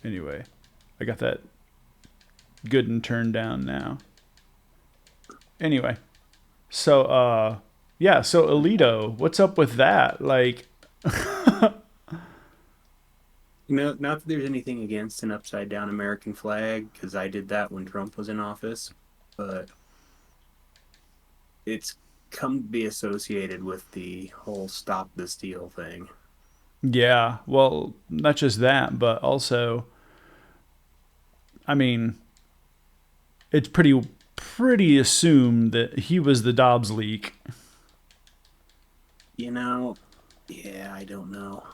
Anyway, I got that good and turned down now. Anyway, so yeah, so Alito, what's up with that? Like, Not that there's anything against an upside down American flag, because I did that when Trump was in office, but it's come to be associated with the whole stop the steal thing. yeah, well, not just that, but also, I mean, it's pretty assumed that he was the Dobbs leak. You know, yeah, I don't know.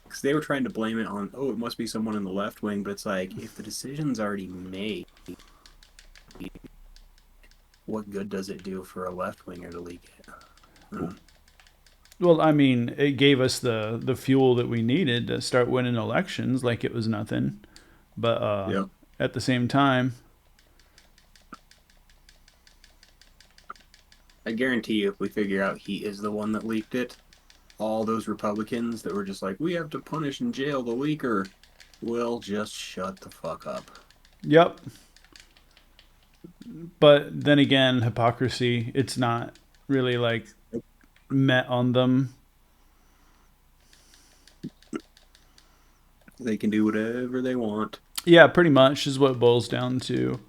Because they were trying to blame it on, oh, it must be someone in the left wing, but it's like, if the decision's already made, what good does it do for a left winger to leak it? Hmm. Well, I mean, it gave us the fuel that we needed to start winning elections like it was nothing. But Yep. at the same time, I guarantee you, if we figure out he is the one that leaked it, all those Republicans that were just like, we have to punish and jail the leaker, will just shut the fuck up. yep. But then again, hypocrisy, it's not really like met on them. They can do whatever they want. Yeah, pretty much is what it boils down to.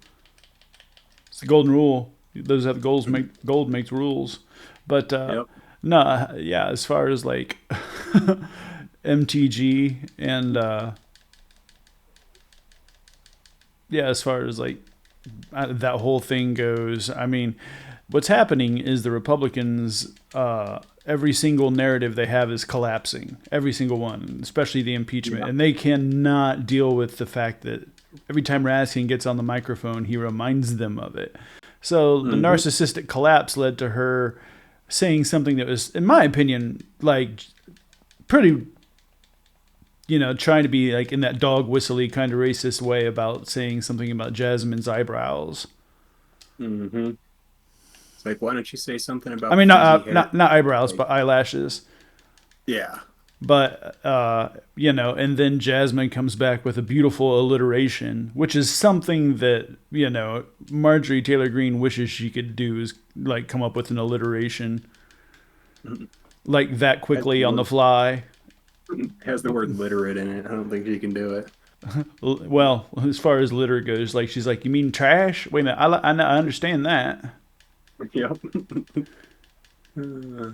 It's the golden rule. Those have goals make gold makes rules. But Yep. no, yeah, as far as like MTG and yeah, as far as like that whole thing goes, I mean, what's happening is the Republicans, every single narrative they have is collapsing. Every single one, especially the impeachment. Yeah. And they cannot deal with the fact that every time Raskin gets on the microphone, he reminds them of it. So the Mm-hmm. narcissistic collapse led to her saying something that was, in my opinion, like pretty, trying to be like in that dog whistly kind of racist way about saying something about Jasmine's eyebrows. Mm-hmm. It's like, why don't you say something I about mean, not frizzy hair? not eyebrows, Like, but eyelashes. yeah. But and then Jasmine comes back with a beautiful alliteration, which is something that Marjorie Taylor Greene wishes she could do, is like come up with an alliteration like that Has quickly the on the word fly. has the word literate in it. I don't think she can do it. Well, as far as litter goes, like she's like, you mean trash? Wait a minute, I understand that. Yep. Uh,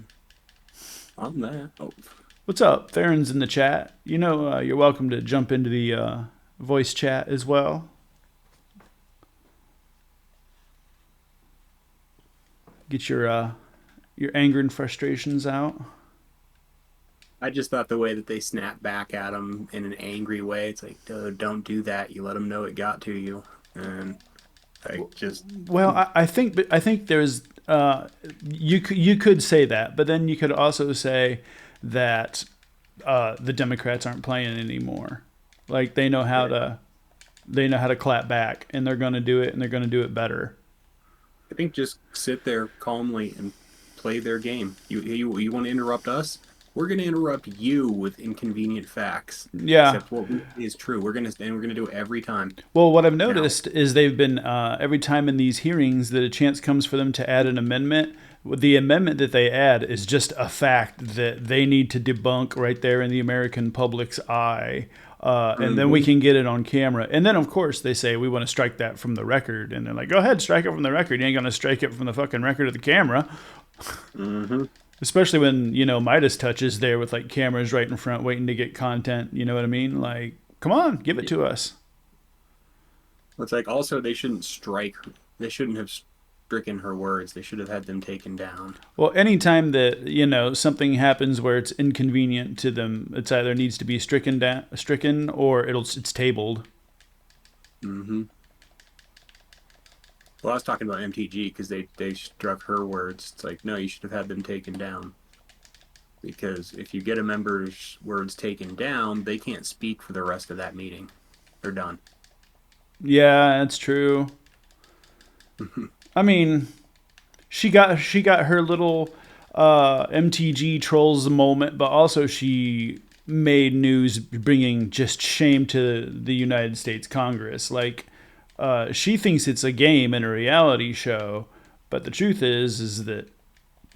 on that. Oh, What's up? Theron's in the chat. You're welcome to jump into the voice chat as well. Get your anger and frustrations out. I just thought the way that they snap back at him in an angry way, it's like, dude, don't do that. You let him know it got to you, and like just Well, I think there's you could say that, but then you could also say that the Democrats aren't playing anymore. Like they know how to clap back, and they're going to do it, and they're going to do it better. I think just sit there calmly and play their game. You want to interrupt us? We're going to interrupt you with inconvenient facts. Yeah. Except what we say is true. We're gonna do it every time. Well, what I've Now, noticed is they've been every time in these hearings that a chance comes for them to add an amendment. The amendment that they add is just a fact that they need to debunk right there in the American public's eye, and then we mm-hmm, can get it on camera. And then, of course, they say we want to strike that from the record, and they're like, "Go ahead, strike it from the record. You ain't gonna strike it from the fucking record of the camera." mm-hmm. Especially when Midas touches there with like cameras right in front, waiting to get content. You know what I mean? Like, come on, give it Yeah. to us. It's like also they shouldn't strike. They shouldn't have stricken her words. They should have had them taken down. Well, anytime that something happens where it's inconvenient to them, it's either needs to be stricken, or it's tabled. Mm-hmm. Well, I was talking about MTG because they struck her words. It's like, no, you should have had them taken down. Because if you get a member's words taken down, they can't speak for the rest of that meeting. They're done. Yeah, that's true. I mean, she got her little MTG trolls moment, but also she made news bringing just shame to the United States Congress. Like, she thinks it's a game and a reality show, but the truth is that,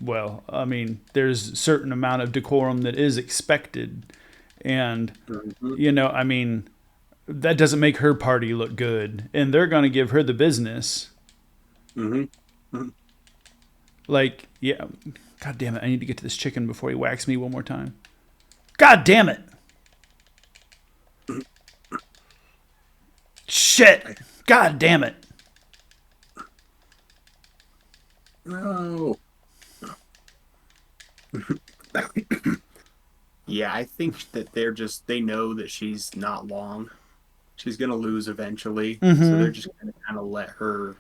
well, I mean, there's a certain amount of decorum that is expected. And, I mean, that doesn't make her party look good. And they're going to give her the business. Like, yeah. God damn it. I need to get to this chicken before he whacks me one more time. God damn it. Shit. God damn it. No. Yeah, I think that they know that she's not long. She's going to lose eventually. So they're just going to kind of let her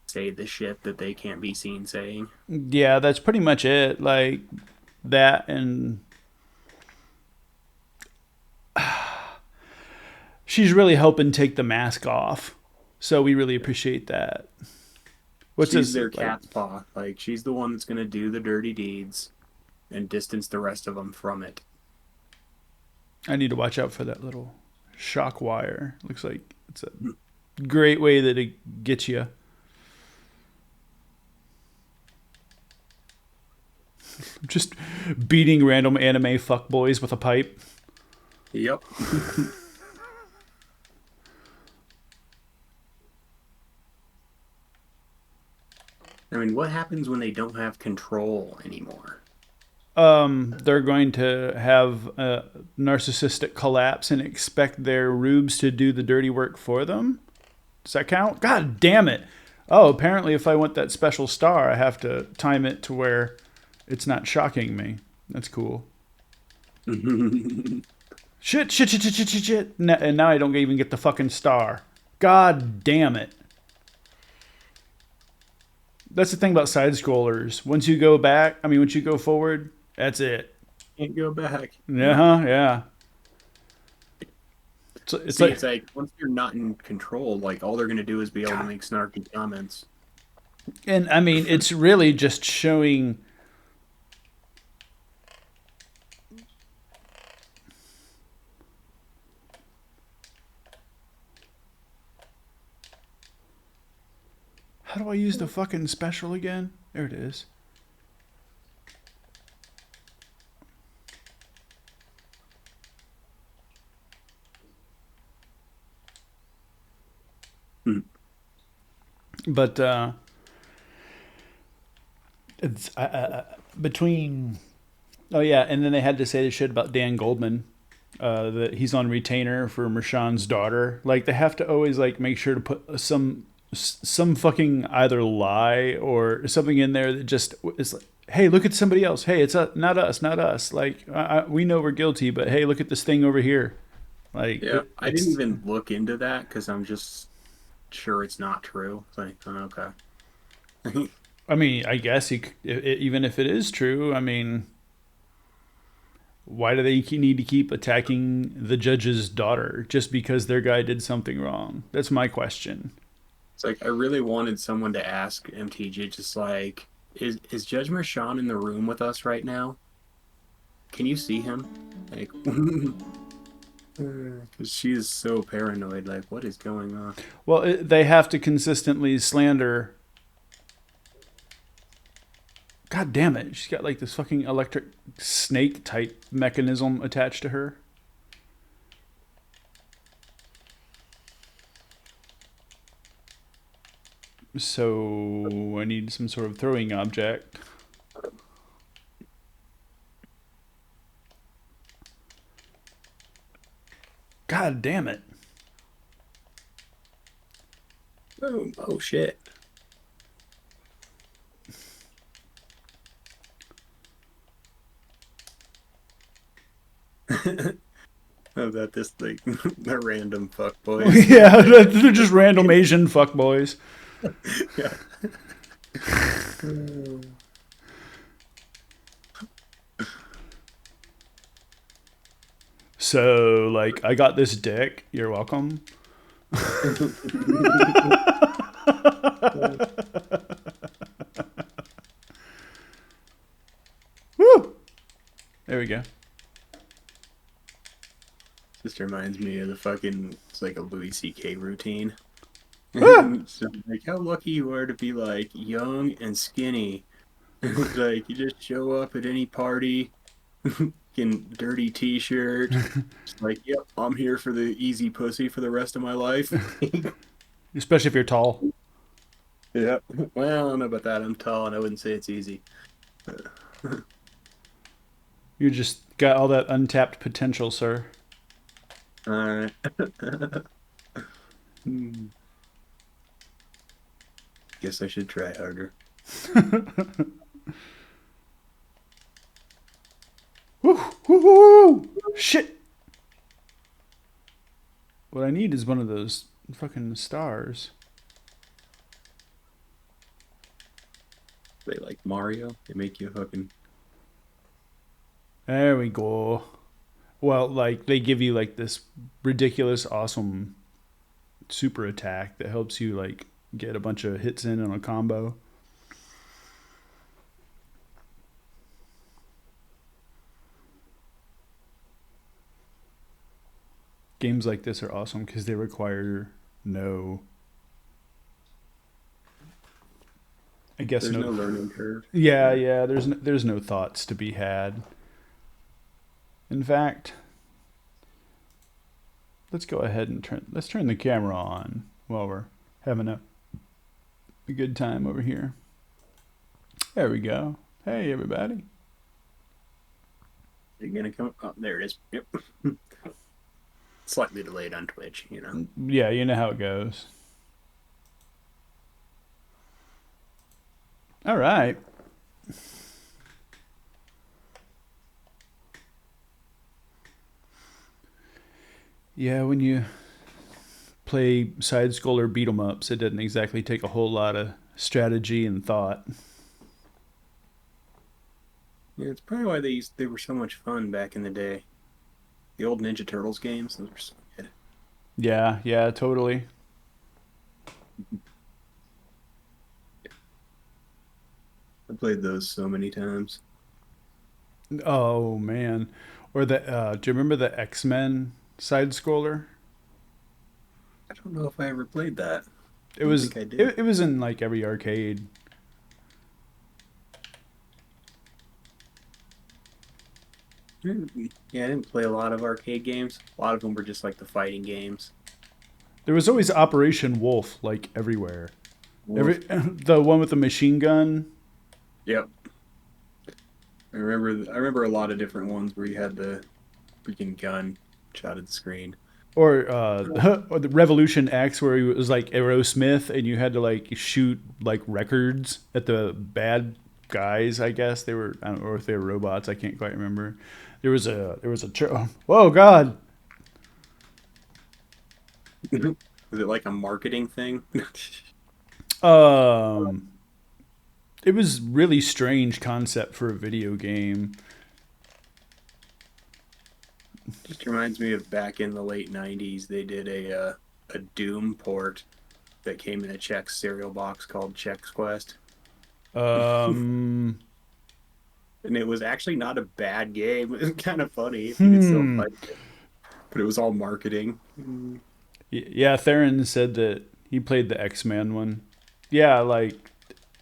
say the shit that they can't be seen saying. Yeah, that's pretty much it. Like, that and she's really helping take the mask off. So we really appreciate that. She's their cat's paw. Like, she's the one that's going to do the dirty deeds and distance the rest of them from it. I need to watch out for that little shock wire. Looks like it's a great way that it gets you. Just beating random anime fuckboys with a pipe. Yep. I mean, what happens when they don't have control anymore? They're going to have a narcissistic collapse and expect their rubes to do the dirty work for them. Does that count? God damn it. Oh, apparently if I want that special star, I have to time it to where it's not shocking me. That's cool. Shit. And now I don't even get the fucking star. God damn it. That's the thing about side scrollers. Once you go forward, that's it. Can't go back. Yeah. It's like once you're not in control, like all they're gonna do is be able to make snarky comments. And I mean, it's really just showing. How do I use the fucking special again? There it is. But it's between. Oh yeah, and then they had to say the shit about Dan Goldman. That he's on retainer for Mershawn's daughter. Like, they have to always like make sure to put some fucking either lie or something in there that just is like, hey, look at somebody else. Hey, it's not us. Like, we know we're guilty, but hey, look at this thing over here. Like, yeah, I didn't even look into that because I'm just sure it's not true. It's like, oh, okay. I mean, I guess even if it is true, I mean, why do they need to keep attacking the judge's daughter just because their guy did something wrong? That's my question. It's like, I really wanted someone to ask MTG, just like, is Judge Mershawn in the room with us right now? Can you see him? Like, because she is so paranoid. Like, what is going on? Well, they have to consistently slander. God damn it. She's got like this fucking electric snake type mechanism attached to her. So I need some sort of throwing object. God damn it. Oh shit. How about this thing? The random fuckboys. Yeah, they're just random Asian fuckboys. Yeah. So, like, I got this dick. You're welcome. Woo! There we go. Just reminds me of the fucking, it's like a Louis C.K. routine. Ah! So, like, how lucky you are to be like young and skinny. Like, you just show up at any party in dirty t-shirt. It's like, yep, I'm here for the easy pussy for the rest of my life. Especially if you're tall. Yeah. Well, I don't know about that. I'm tall and I wouldn't say it's easy. You just got all that untapped potential, sir. All right. Guess I should try harder. Woo, woo, woo, woo. Shit. What I need is one of those fucking stars. They like Mario. They make you fucking. There we go. Well, like they give you like this ridiculous, awesome super attack that helps you like get a bunch of hits in on a combo. Games like this are awesome because they require no. I guess There's no. no learning curve. Yeah, yeah. There's no thoughts to be had. In fact, let's go ahead and turn the camera on while we're having a good time over here. There we go. Hey everybody. You're gonna come. Oh, there it is. Yep. Slightly delayed on Twitch, you know. Yeah, you know how it goes. All right. Yeah, when you play side scroller beat 'em ups, it doesn't exactly take a whole lot of strategy and thought. Yeah, it's probably why they were so much fun back in the day. The old Ninja Turtles games, those were so good. Yeah, yeah, totally. I played those so many times. Oh man. Or the do you remember the X-Men side scroller? I don't know if I ever played that. It I don't was think I did. it was in like every arcade. Yeah, I didn't play a lot of arcade games. A lot of them were just like the fighting games. There was always Operation Wolf like everywhere. Every Wolf. the one with the machine gun. Yep. I remember a lot of different ones where you had the freaking gun shot at the screen. Or the Revolution X, where it was like Aerosmith, and you had to like shoot like records at the bad guys. I guess they were, I don't know if they were robots. I can't quite remember. Whoa, God! Was it like a marketing thing? Um, it was really strange concept for a video game. Just reminds me of back in the late '90s. They did a Doom port that came in a Chex cereal box called Chex Quest, Um, and it was actually not a bad game. It was kind of funny if you could still hmm. play it, but it was all marketing. Yeah, Theron said that he played the X-Men one. Yeah, like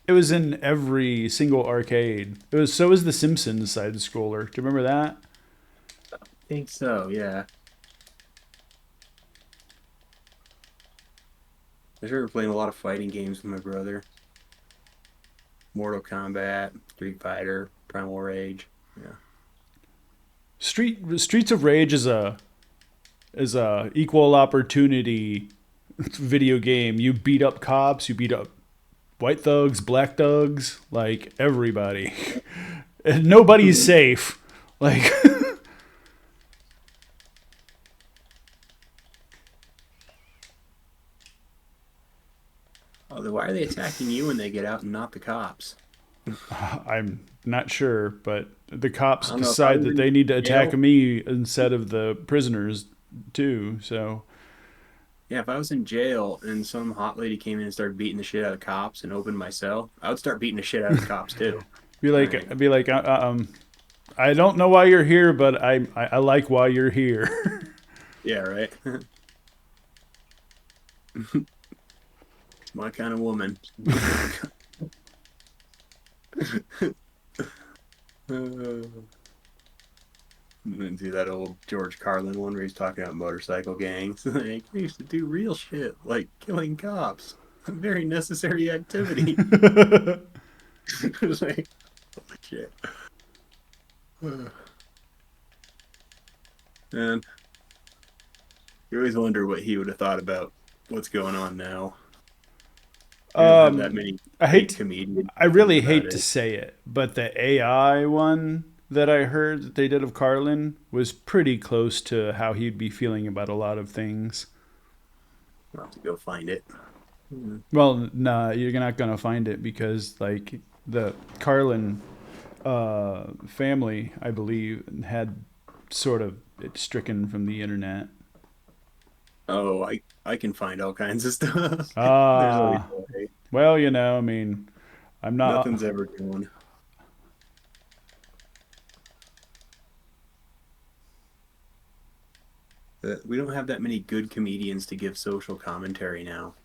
it was in every single arcade. It was so was the Simpsons side scroller. Do you remember that? I think so. Yeah, I remember playing a lot of fighting games with my brother. Mortal Kombat, Street Fighter, Primal Rage. Yeah. Streets of Rage is a equal opportunity video game. You beat up cops, you beat up white thugs, black thugs, like everybody. And nobody's safe. Like Oh, then why are they attacking you when they get out and not the cops? I'm not sure, but the I cops don't know if I decide was that in they need to attack jail. me instead of the prisoners too. So Yeah, if I was in jail and some hot lady came in and started beating the shit out of cops and opened my cell, I would start beating the shit out of the cops too. All right. be like, I don't know why you're here, but I like why you're here. Yeah, right. My kind of woman. And then do that old George Carlin one where he's talking about motorcycle gangs. Like, we used to do real shit like killing cops. A very necessary activity. It's like, holy shit. And you always wonder what he would have thought about what's going on now. We don't have that um, many I big hate, comedians I thinking really about hate to it. say it, but the AI one that I heard that they did of Carlin was pretty close to how he'd be feeling about a lot of things. I'll have to go find it. Well, nah, you're not gonna find it because like the Carlin family, I believe, had sort of it stricken from the internet. Oh, I can find all kinds of stuff. There's always Ah, a way. well, I mean, I'm not. Nothing's ever known. We don't have that many good comedians to give social commentary now.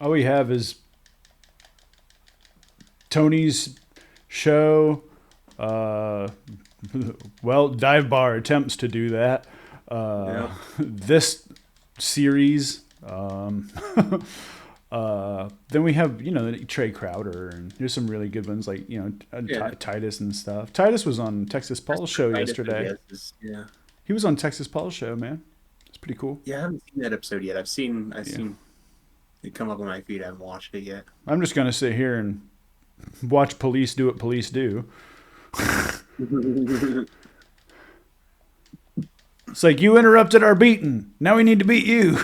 All we have is Tony's show. Uh, well, Dive Bar attempts to do that. Yeah, This series. Then we have Trey Crowder, and there's some really good ones like yeah. Titus and stuff. Titus was on Texas Paul's Christopher show Titus, I yesterday. guess, yeah, He was on Texas Paul's show, man. It's pretty cool. yeah. I haven't seen that episode yet. I've Yeah, seen it come up on my feed. I haven't watched it yet. I'm just gonna sit here and watch police do what police do. It's like you interrupted our beating. Now we need to beat you.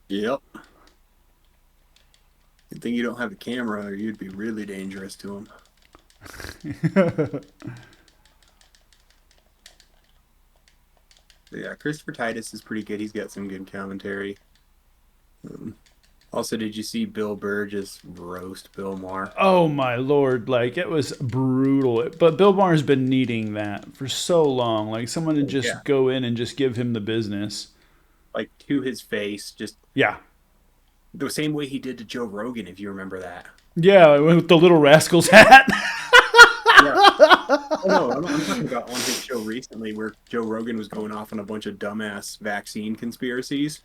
Yep. Good thing you don't have a camera, or you'd be really dangerous to him. But yeah, Christopher Titus is pretty good. He's got some good commentary. Um, Also, did you see Bill Burr just roast Bill Maher? Oh my lord, like it was brutal. But Bill Maher's been needing that for so long. Like someone to Oh, yeah. just go in and just give him the business. Like to his face, just Yeah. the same way he did to Joe Rogan, if you remember that. Yeah, with the little rascal's hat. Yeah. Oh no, I'm talking about on his show recently where Joe Rogan was going off on a bunch of dumbass vaccine conspiracies.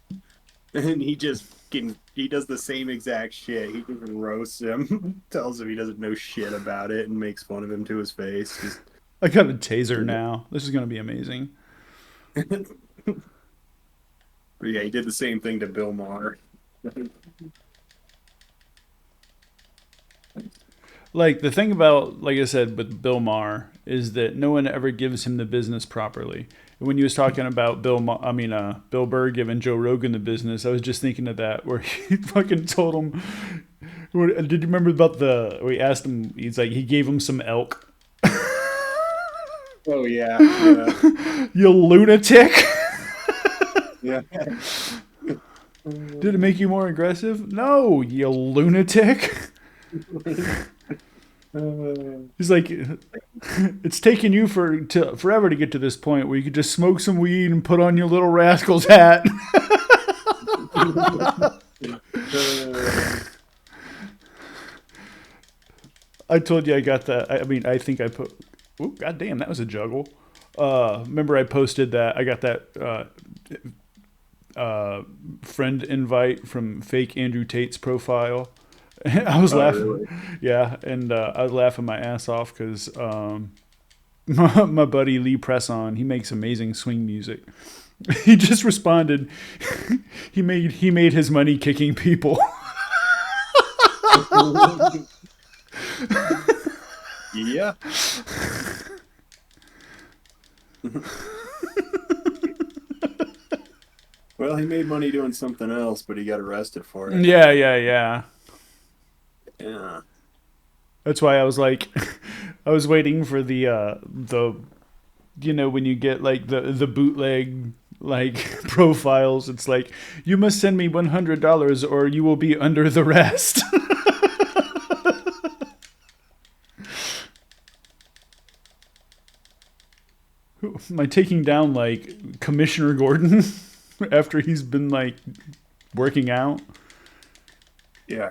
And he does the same exact shit. He just roasts him, tells him he doesn't know shit about it, and makes fun of him to his face. Just I got a taser now. This is going to be amazing. But yeah, he did the same thing to Bill Maher. Like the thing about, like I said, with Bill Maher is that no one ever gives him the business properly. When you was talking about Bill Burr giving Joe Rogan the business, I was just thinking of that where he fucking told him. Did you remember about where he asked him? He's like he gave him some elk. Oh yeah, yeah, You lunatic! yeah. Did it make you more aggressive? No, you lunatic. He's like, it's taken you forever to get to this point where you could just smoke some weed and put on your little rascal's hat. I told you I got that. I mean, I think I put. Oh, goddamn, that was a juggle. Remember, I posted that. I got that friend invite from fake Andrew Tate's profile. I was Oh laughing. really? Yeah, and I was laughing my ass off because my buddy Lee Presson, he makes amazing swing music. He just responded. He made his money kicking people. Yeah. Well, he made money doing something else, but he got arrested for it. Yeah, yeah, yeah. Yeah. That's why I was like, I was waiting for the when you get like the bootleg like profiles, it's like you must send me $100 or you will be under the rest. Am I taking down like Commissioner Gordon? after he's been like working out. Yeah.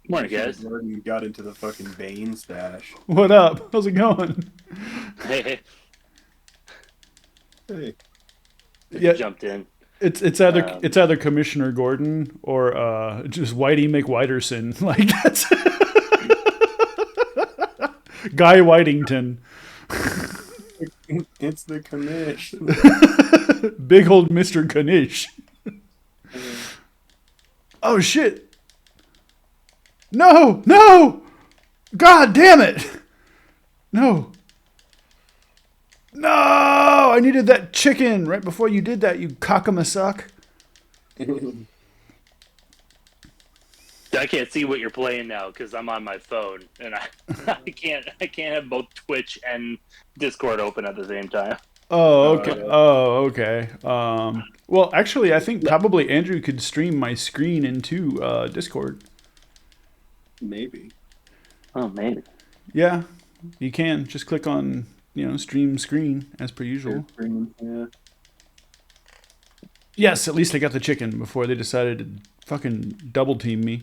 Morning, guys. Gordon got into the fucking Bane stash. What up? How's it going? Hey, Hey. Yeah, jumped in. it's either Commissioner Gordon or just Whitey McWhiterson. Like that's Guy Whitington. It's the commish. Big old Mr. Kanish. Oh shit. No! No! God damn it! No. No! I needed that chicken right before you did that, you cock-a-ma-suck. I can't see what you're playing now because I'm on my phone and I can't have both Twitch and Discord open at the same time. Oh, okay. Oh, okay. Well, actually, I think probably Andrew could stream my screen into Discord. Maybe. Oh, maybe. Yeah, you can. Just click on, stream screen as per usual. Yeah. Yes, at least I got the chicken before they decided to fucking double team me.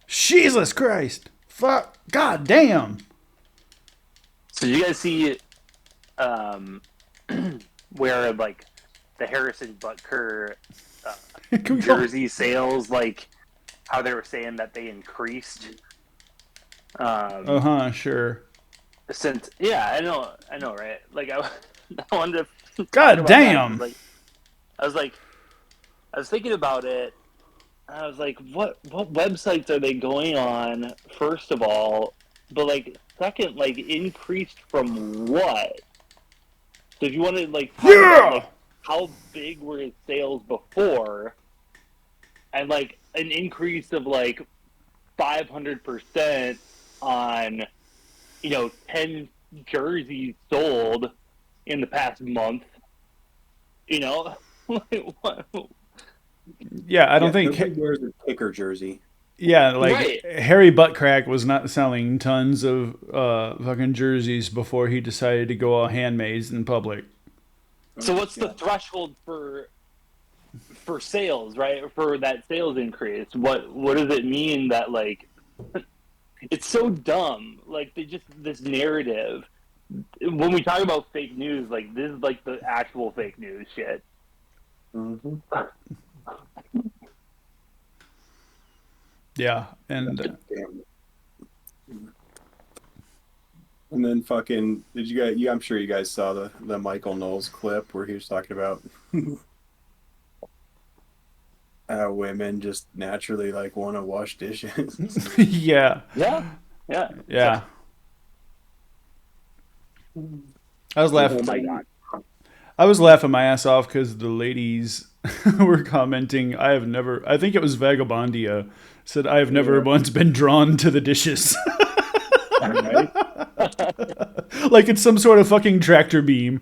Jesus Christ! Fuck! God damn! So you guys see where like the Harrison Butker Can we go- jersey sales, like how they were saying that they increased? Sure. Since I know, right? Like I wanted to. God about damn! that. I was thinking about it. I was like, what websites are they going on? First of all, but like second, like increased from what? So if you want to like talk about like how big were his sales before, and like an increase of like 500% on 10 jerseys sold in the past month, like what? Yeah, I don't think. Nobody wears a kicker jersey. Yeah, like Right. Harry Buttcrack was not selling tons of fucking jerseys before he decided to go all handmaids in public. So what's the threshold for sales, right? For that sales increase? What does it mean that like it's so dumb? Like this narrative. When we talk about fake news, like this is like the actual fake news shit. Mm-hmm. Yeah, and Damn. And then fucking did you guys? I'm sure you guys saw the Michael Knowles clip where he was talking about how women just naturally like want to wash dishes. yeah, Yeah. I was laughing. Oh my god. I was laughing my ass off because the ladies were commenting. I think it was Vagabondia said, I have never once been drawn to the dishes. Right? Like it's some sort of fucking tractor beam.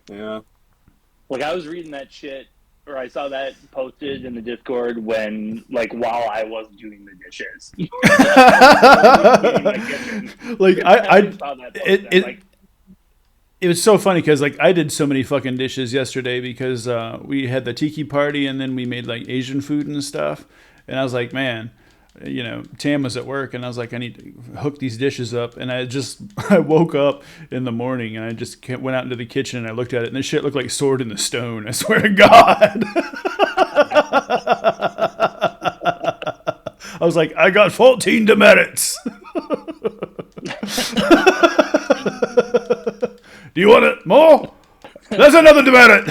Yeah. Like I was reading that shit, or I saw that posted in the Discord while I was doing the dishes. Like I saw that posted. it was so funny because like I did so many fucking dishes yesterday because we had the tiki party and then we made like Asian food and stuff, and I was like, man, Tam was at work and I was like, I need to hook these dishes up, and I woke up in the morning and I just went out into the kitchen and I looked at it and this shit looked like Sword in the Stone. I swear to God. I was like, I got 14 demerits. Do you want it more? There's another demerit.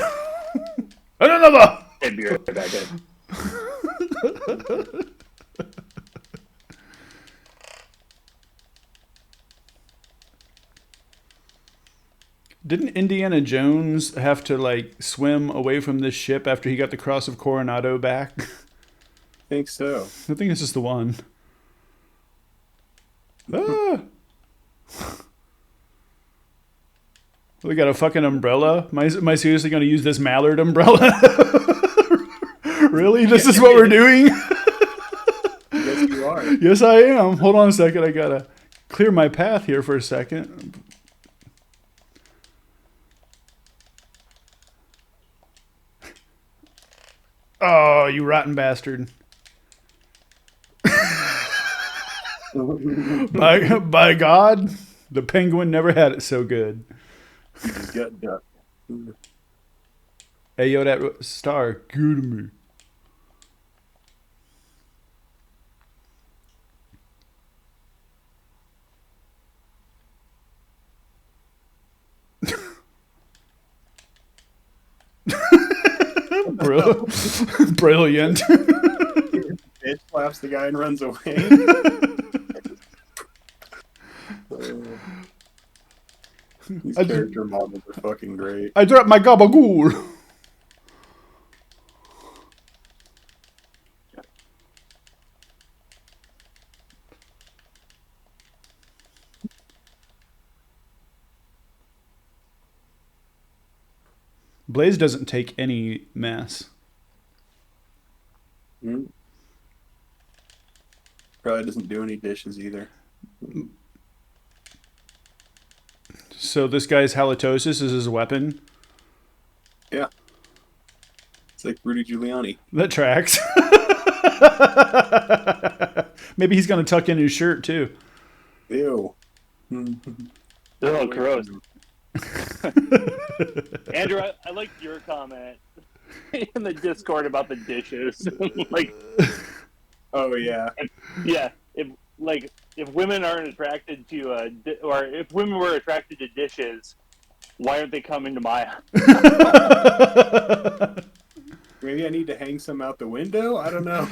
And another. I'd be right back in. Didn't Indiana Jones have to like swim away from this ship after he got the Cross of Coronado back? I think so. I think this is the one. Ah. We got a fucking umbrella. Am I seriously going to use this mallard umbrella? Really? This is what we're doing? Yes, you are. Yes, I am. Hold on a second. I gotta clear my path here for a second. Oh, you rotten bastard. By God, the penguin never had it so good. He's got duck. Hey, yo, that star, good to me. Brilliant. Bitch slaps the guy and runs away. These character models are fucking great. I dropped my gabagool. Blaze doesn't take any mess. Probably doesn't do any dishes either. So this guy's halitosis is his weapon? Yeah. It's like Rudy Giuliani. That tracks. Maybe he's going to tuck in his shirt, too. Ew. Oh, gross. Andrew, I liked your comment in the Discord about the dishes. Like, oh yeah, yeah. If women aren't attracted to or if women were attracted to dishes, why aren't they coming to my house? Maybe I need to hang some out the window. I don't know.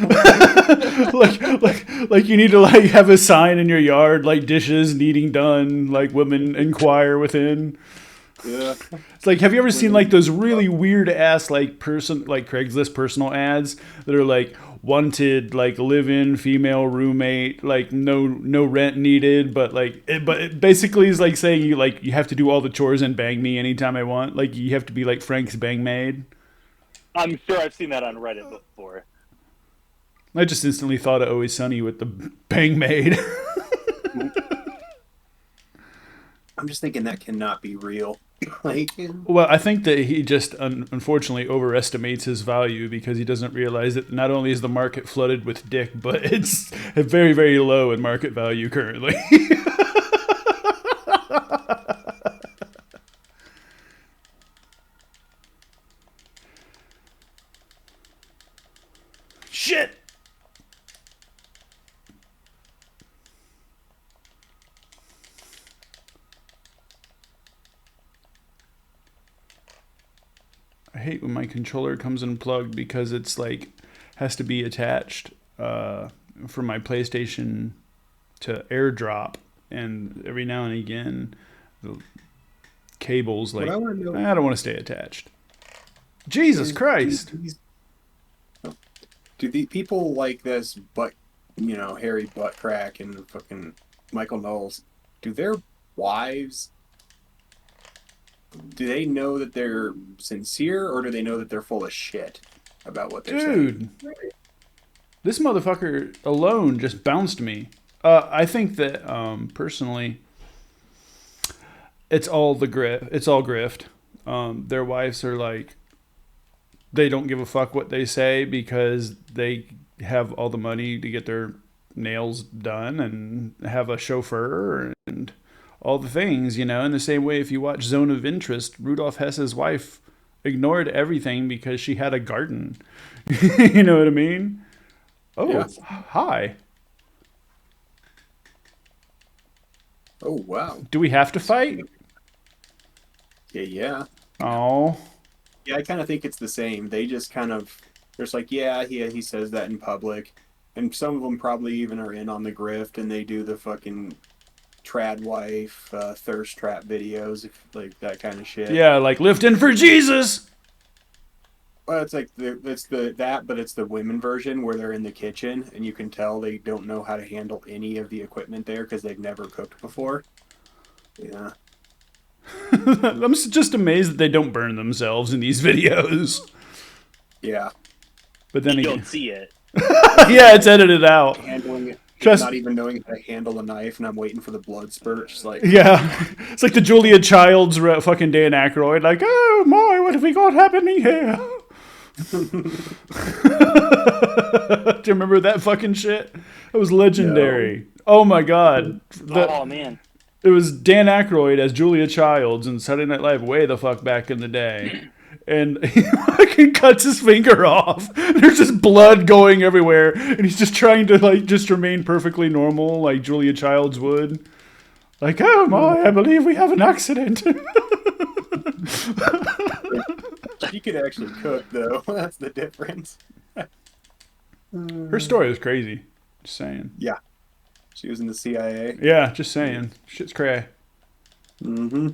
like you need to like have a sign in your yard like dishes needing done, like women inquire within. Yeah. It's like, have you ever seen like those really weird ass like Craigslist personal ads that are like wanted like live-in female roommate, like no rent needed, but like it basically is like saying you have to do all the chores and bang me anytime I want. Like you have to be like Frank's bang maid. I'm sure I've seen that on Reddit before. I just instantly thought of Always Sunny with the bang maid. I'm just thinking that cannot be real. Like, well, I think that he just unfortunately overestimates his value because he doesn't realize that not only is the market flooded with dick, but it's very, very low in market value currently. Shit! I hate when my controller comes unplugged because it's like has to be attached for my PlayStation to AirDrop, and every now and again the cables like I don't want to stay attached. Jesus Christ! Do the people like this Harry Butt Crack and fucking Michael Knowles, do their wives, do they know that they're sincere, or do they know that they're full of shit about what they're saying? Dude, this motherfucker alone just bounced me. I think that personally, it's all grift. It's all grift. Their wives are like, they don't give a fuck what they say because they have all the money to get their nails done and have a chauffeur and all the things, in the same way if you watch Zone of Interest, Rudolph Hess's wife ignored everything because she had a garden. You know what I mean? Oh, yeah. Hi. Oh, wow. Do we have to fight? Yeah. Oh. Yeah, I kind of think it's the same. They just kind of, there's like, he says that in public. And some of them probably even are in on the grift, and they do the fucking trad wife, thirst trap videos, like that kind of shit. Yeah, like lifting for Jesus. Well, it's like but it's the women version where they're in the kitchen, and you can tell they don't know how to handle any of the equipment there because they've never cooked before. Yeah. I'm just amazed that they don't burn themselves in these videos. Yeah. But then you don't see it. Yeah, it's edited out. Handling it. Not even knowing how to handle a knife, and I'm waiting for the blood spurt. Just like, yeah, it's like the Julia Childs fucking Dan Aykroyd. Like, oh my, what have we got happening here? Do you remember that fucking shit? It was legendary. Oh my god. Oh man. It was Dan Aykroyd as Julia Childs in Saturday Night Live way the fuck back in the day. And he fucking cuts his finger off. There's just blood going everywhere. And he's just trying to, like, just remain perfectly normal like Julia Childs would. Like, oh my, I believe we have an accident. She could actually cook, though. That's the difference. Her story was crazy. Just saying. Yeah. She was in the CIA. Yeah, just saying. Shit's cray. Mm-hmm.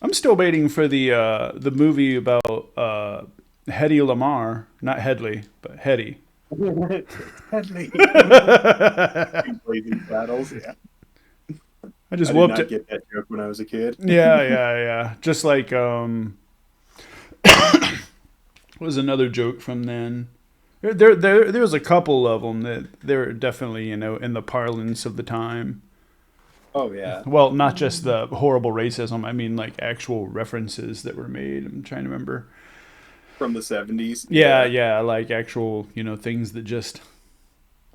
I'm still waiting for the movie about Hedy Lamarr. Not Headley, but Hedy. Headley. Blazing Saddles, yeah. I just I did whooped not it. get that joke when I was a kid. Yeah. Just like what was another joke from then? There was a couple of them that they're definitely, you know, in the parlance of the time. Oh, yeah. Well, not just the horrible racism. I mean, like actual references that were made. I'm trying to remember. From the 70s. Yeah, like actual, you know, things that just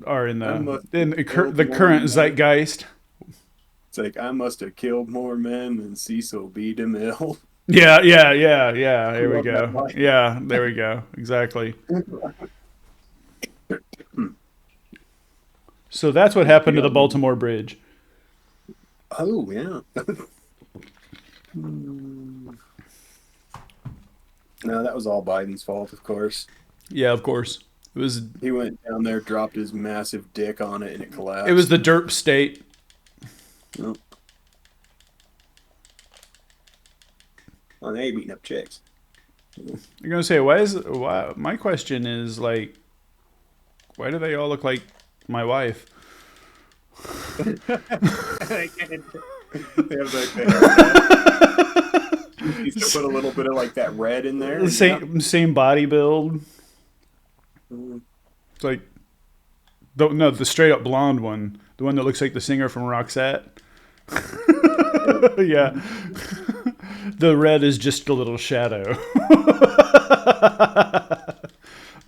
are in the current zeitgeist. It's like, I must have killed more men than Cecil B. DeMille. Yeah. There we go. Yeah, there we go. Exactly. So that's what happened to the Baltimore Bridge. Oh, yeah. No, that was all Biden's fault, of course. Yeah, of course. It was. He went down there, dropped his massive dick on it, and it collapsed. It was the derp state. Oh. Well, they ain't beating up chicks. You're gonna say why? My question is like, why do they all look like my wife? They have like you used to put a little bit of like that red in there. Same body build. It's like, the straight up blonde one, the one that looks like the singer from Roxette. Yeah. The red is just a little shadow.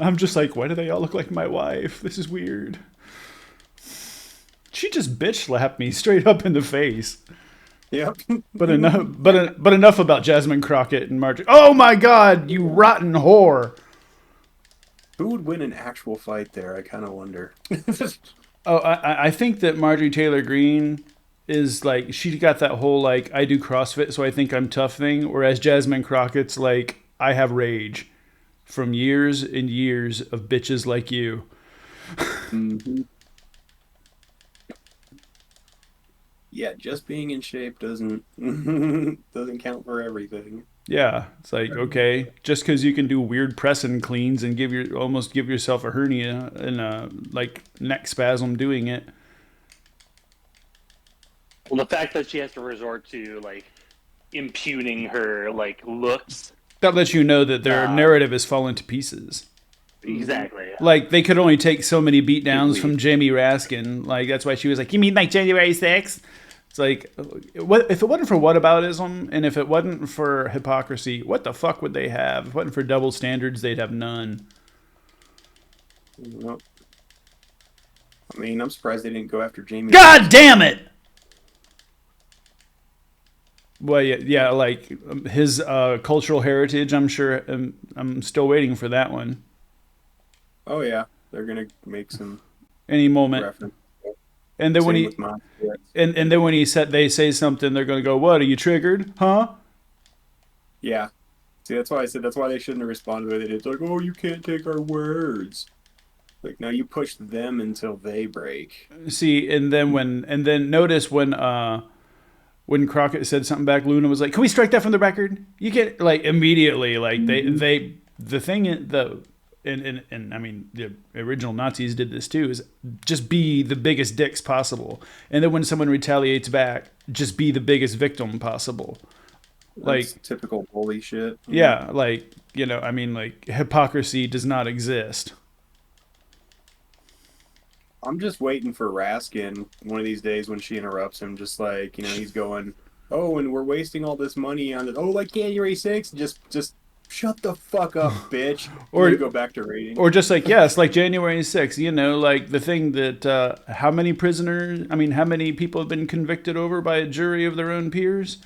I'm just like, why do they all look like my wife? This is weird. She just bitch slapped me straight up in the face. Yep. But enough about Jasmine Crockett and Marjorie. Oh my God, you rotten whore! Who would win an actual fight there? I kind of wonder. Oh, I think that Marjorie Taylor Greene is like, she got that whole like, I do CrossFit so I think I'm tough thing, whereas Jasmine Crockett's like, I have rage from years and years of bitches like you. Mm-hmm. Yeah, just being in shape doesn't count for everything. Yeah, it's like, okay, just because you can do weird press and cleans and almost give yourself a hernia and a like neck spasm doing it. Well, the fact that she has to resort to like impugning her like looks, that lets you know that their narrative has fallen to pieces. Exactly. Like, they could only take so many beatdowns from Jamie Raskin. Like, that's why she was like, you mean like January 6th? It's like, what if it wasn't for whataboutism and if it wasn't for hypocrisy, what the fuck would they have? If it wasn't for double standards, they'd have none. Well, I mean, I'm surprised they didn't go after Jamie. God damn it! Well, yeah, like, his cultural heritage, I'm sure, I'm still waiting for that one. Oh yeah, they're gonna make some any moment. reference. And then and then when they say something, they're gonna go, "What? Are you triggered? Huh?" Yeah. See, that's why I said that's why they shouldn't have responded the way they did. It's like, oh, you can't take our words. Like, no, you push them until they break. See, and then notice when Crockett said something back, Luna was like, "Can we strike that from the record?" You get like immediately like they the thing and I mean the original Nazis did this too, is just be the biggest dicks possible, and then when someone retaliates back, just be the biggest victim possible. That's like typical bully shit. Yeah, like, you know, I mean, like, hypocrisy does not exist. I'm just waiting for Raskin one of these days when she interrupts him, just like, you know, he's going, oh, and we're wasting all this money on it. Oh, like January 6th? Just shut the fuck up, bitch. Or- Or you go back to reading. Or just like, yes, like January 6th, like the thing that, how many how many people have been convicted over by a jury of their own peers?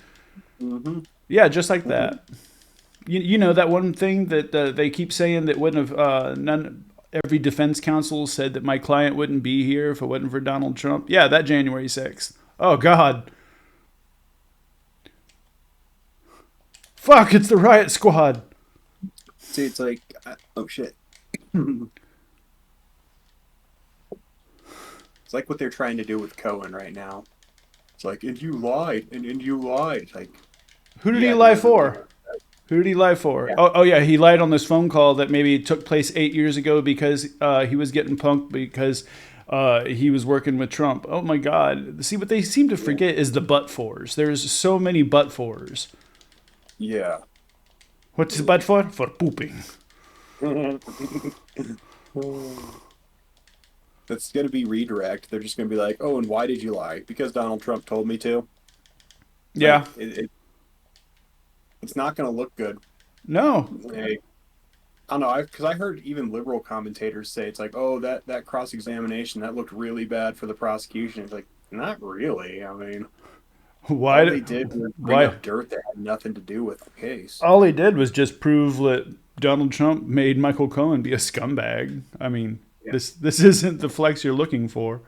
Mm-hmm. Yeah, just like that. You know, that one thing that they keep saying that wouldn't have, every defense counsel said that my client wouldn't be here if it wasn't for Donald Trump. Yeah, that January 6th. Oh, God. Fuck, it's the riot squad. See, it's like, oh shit. It's like what they're trying to do with Cohen right now. It's like, and you lied, and you lied. Like, Who did yeah, he lie never for? mind. Who did he lie for? Yeah. Oh, yeah, he lied on this phone call that maybe took place 8 years ago because he was getting punked because he was working with Trump. Oh, my God. See, what they seem to forget is the but-fors. There's so many but-fors. Yeah. What's the but for? For pooping. That's going to be redirect. They're just going to be like, oh, and why did you lie? Because Donald Trump told me to. Yeah. Like, it's not going to look good. No. Like, I don't know, because I heard even liberal commentators say it's like, oh, that cross-examination, that looked really bad for the prosecution. It's like, not really. I mean, Why? all they did was bring up dirt that had nothing to do with the case. All he did was just prove that Donald Trump made Michael Cohen be a scumbag. I mean, this isn't the flex you're looking for.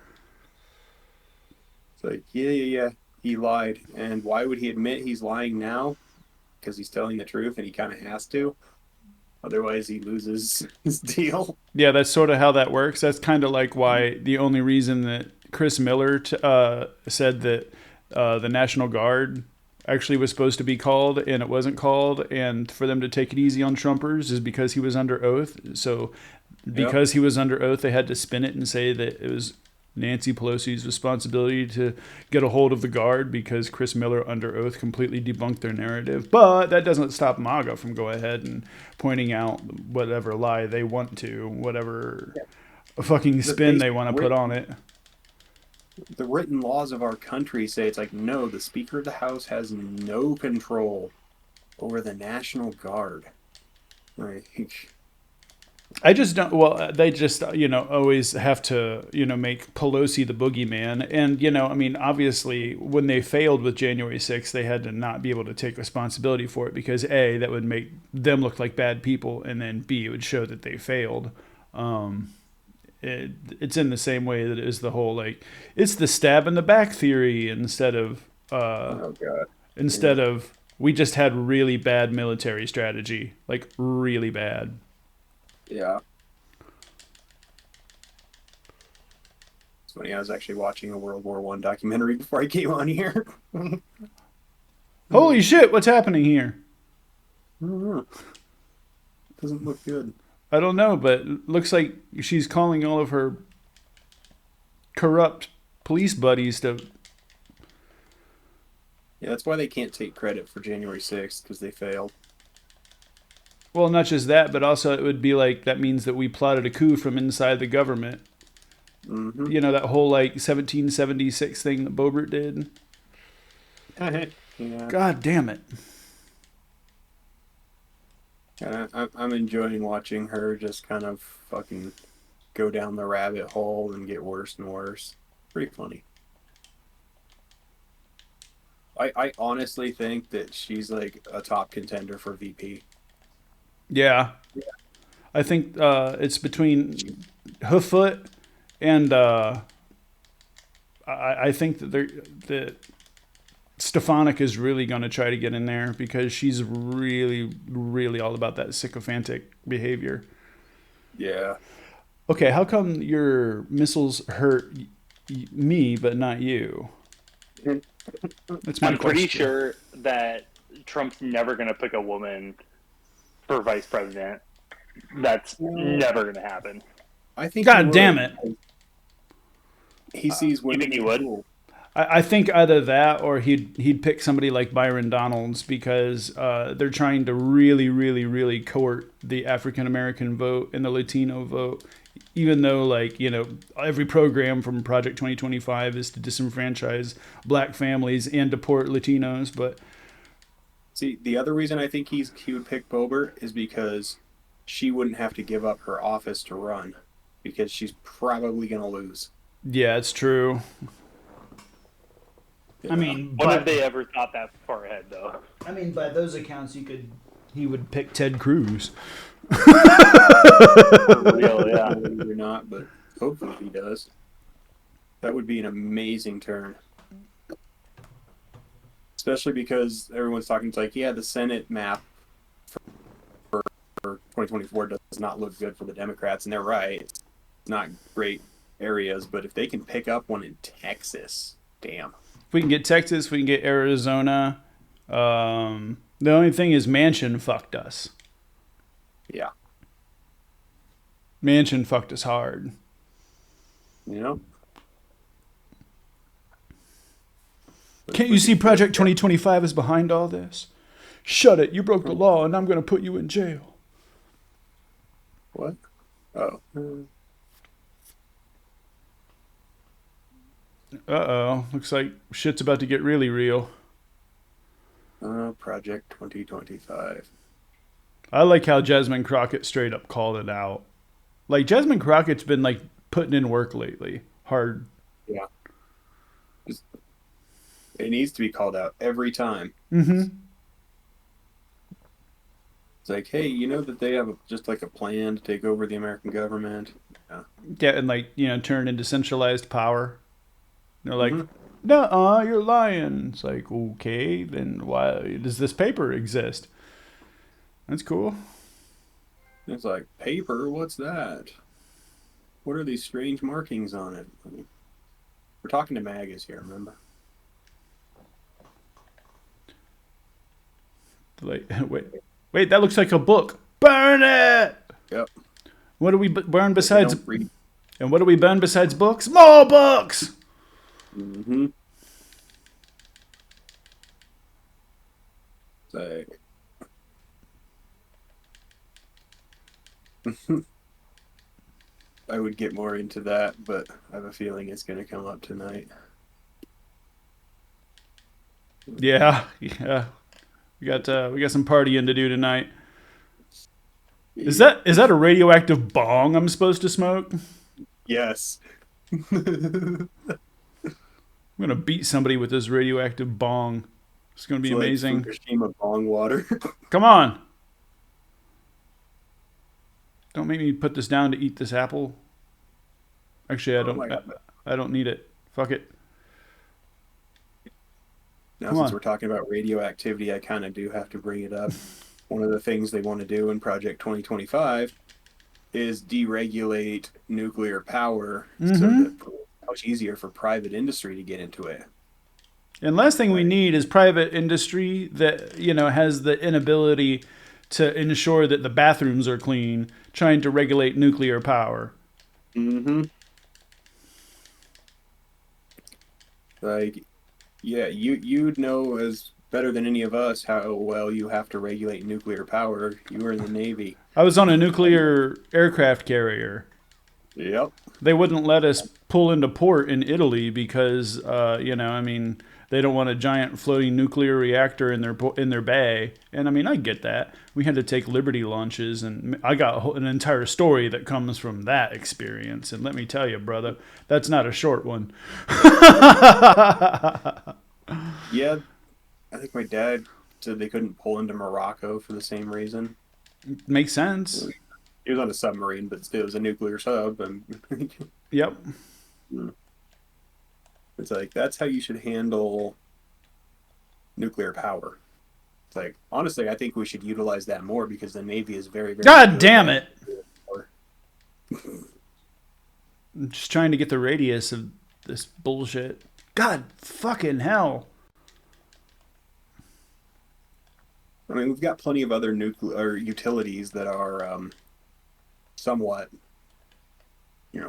It's like, yeah, he lied. And why would he admit he's lying now? Because he's telling the truth and he kind of has to. Otherwise, he loses his deal. Yeah, that's sort of how that works. That's kind of like why the only reason that Chris Miller said that the National Guard actually was supposed to be called and it wasn't called, and for them to take it easy on Trumpers is because he was under oath. So because he was under oath, they had to spin it and say that it was Nancy Pelosi's responsibility to get a hold of the Guard because Chris Miller under oath completely debunked their narrative. But that doesn't stop MAGA from going ahead and pointing out whatever lie they want to, whatever fucking spin they want to put on it. The written laws of our country say it's like, no, the Speaker of the House has no control over the National Guard. Like, I just don't. Well, they just always have to make Pelosi the boogeyman, and I mean, obviously, when they failed with January 6th, they had to not be able to take responsibility for it because A, that would make them look like bad people, and then B, it would show that they failed. It's in the same way that it is the whole like it's the stab in the back theory instead of we just had really bad military strategy, like really bad. Yeah. It's funny, I was actually watching a World War I documentary before I came on here. Holy shit, what's happening here? I don't know. Doesn't look good. I don't know, but it looks like she's calling all of her corrupt police buddies to... Yeah, that's why they can't take credit for January 6th, because they failed. Well, not just that, but also it would be like, that means that we plotted a coup from inside the government. Mm-hmm. That whole like 1776 thing that Boebert did. Yeah. God damn it. And I'm enjoying watching her just kind of fucking go down the rabbit hole and get worse and worse. Pretty funny. I honestly think that she's like a top contender for VP. Yeah. I think it's between Hooffoot and I think that Stefanik is really going to try to get in there because she's really, really all about that sycophantic behavior. Yeah. Okay, how come your missiles hurt me but not you? That's my I'm pretty question. sure that Trump's never going to pick a woman for vice president. That's never going to happen. I think. God damn it! He sees women. You think he would? Cool. I think either that or he'd pick somebody like Byron Donalds because they're trying to really, really, really court the African American vote and the Latino vote, even though every program from Project 2025 is to disenfranchise black families and deport Latinos, but See, the other reason I think he would pick Boebert is because she wouldn't have to give up her office to run, because she's probably going to lose. Yeah, it's true. Yeah. I mean, When have they ever thought that far ahead, though? I mean, by those accounts, he would pick Ted Cruz. For real, yeah. Believe it or not, but hopefully he does. That would be an amazing turn. Especially because everyone's talking, it's like, yeah, the Senate map for 2024 does not look good for the Democrats, and they're right. It's not great areas, but if they can pick up one in Texas, damn. If we can get Texas, we can get Arizona. The only thing is Manchin fucked us. Yeah. Manchin fucked us hard. You know? Can't you see Project 2025 is behind all this? Shut it. You broke the law, and I'm going to put you in jail. What? Oh. Uh-oh. Looks like shit's about to get really real. Project 2025. I like how Jasmine Crockett straight up called it out. Like, Jasmine Crockett's been, like, putting in work lately. Hard. Yeah. It needs to be called out every time. Mm-hmm. It's like, hey, you know that they have just like a plan to take over the American government? Yeah. Yeah, and, like, you know, turn into centralized power. They're like, nuh-uh, you're lying. It's like, okay, then why does this paper exist? That's cool. It's like, paper? What's that? What are these strange markings on it? We're talking to MAGAs here, remember? Like, wait, that looks like a book. Burn it! Yep. What do we burn besides... Don't read. And what do we burn besides books? More books! Mm-hmm. It's like... I would get more into that, but I have a feeling it's going to come up tonight. Yeah. We got some partying to do tonight. Is that a radioactive bong I'm supposed to smoke? Yes. I'm gonna beat somebody with this radioactive bong. It's gonna be amazing. Like Fukushima bong water. Come on. Don't make me put this down to eat this apple. Actually, I don't need it. Fuck it. Now, since we're talking about radioactivity, I kind of do have to bring it up. One of the things they want to do in Project 2025 is deregulate nuclear power so that it's much easier for private industry to get into it. And last thing we need is private industry that, you know, has the inability to ensure that the bathrooms are clean, trying to regulate nuclear power. Mm-hmm. Like, yeah, you'd know as better than any of us how well you have to regulate nuclear power. You were in the Navy. I was on a nuclear aircraft carrier. Yep. They wouldn't let us pull into port in Italy because, they don't want a giant floating nuclear reactor in their bay. And I mean, I get that. We had to take Liberty launches, and I got an entire story that comes from that experience. And let me tell you, brother, that's not a short one. Yeah, I think my dad said they couldn't pull into Morocco for the same reason. Makes sense. He was on a submarine, but still, it was a nuclear sub. And Yep. It's like, that's how you should handle nuclear power. It's like, honestly, I think we should utilize that more because the Navy is very, very God damn it! I'm just trying to get the radius of this bullshit. God fucking hell. I mean, we've got plenty of other nuclear utilities that are somewhat,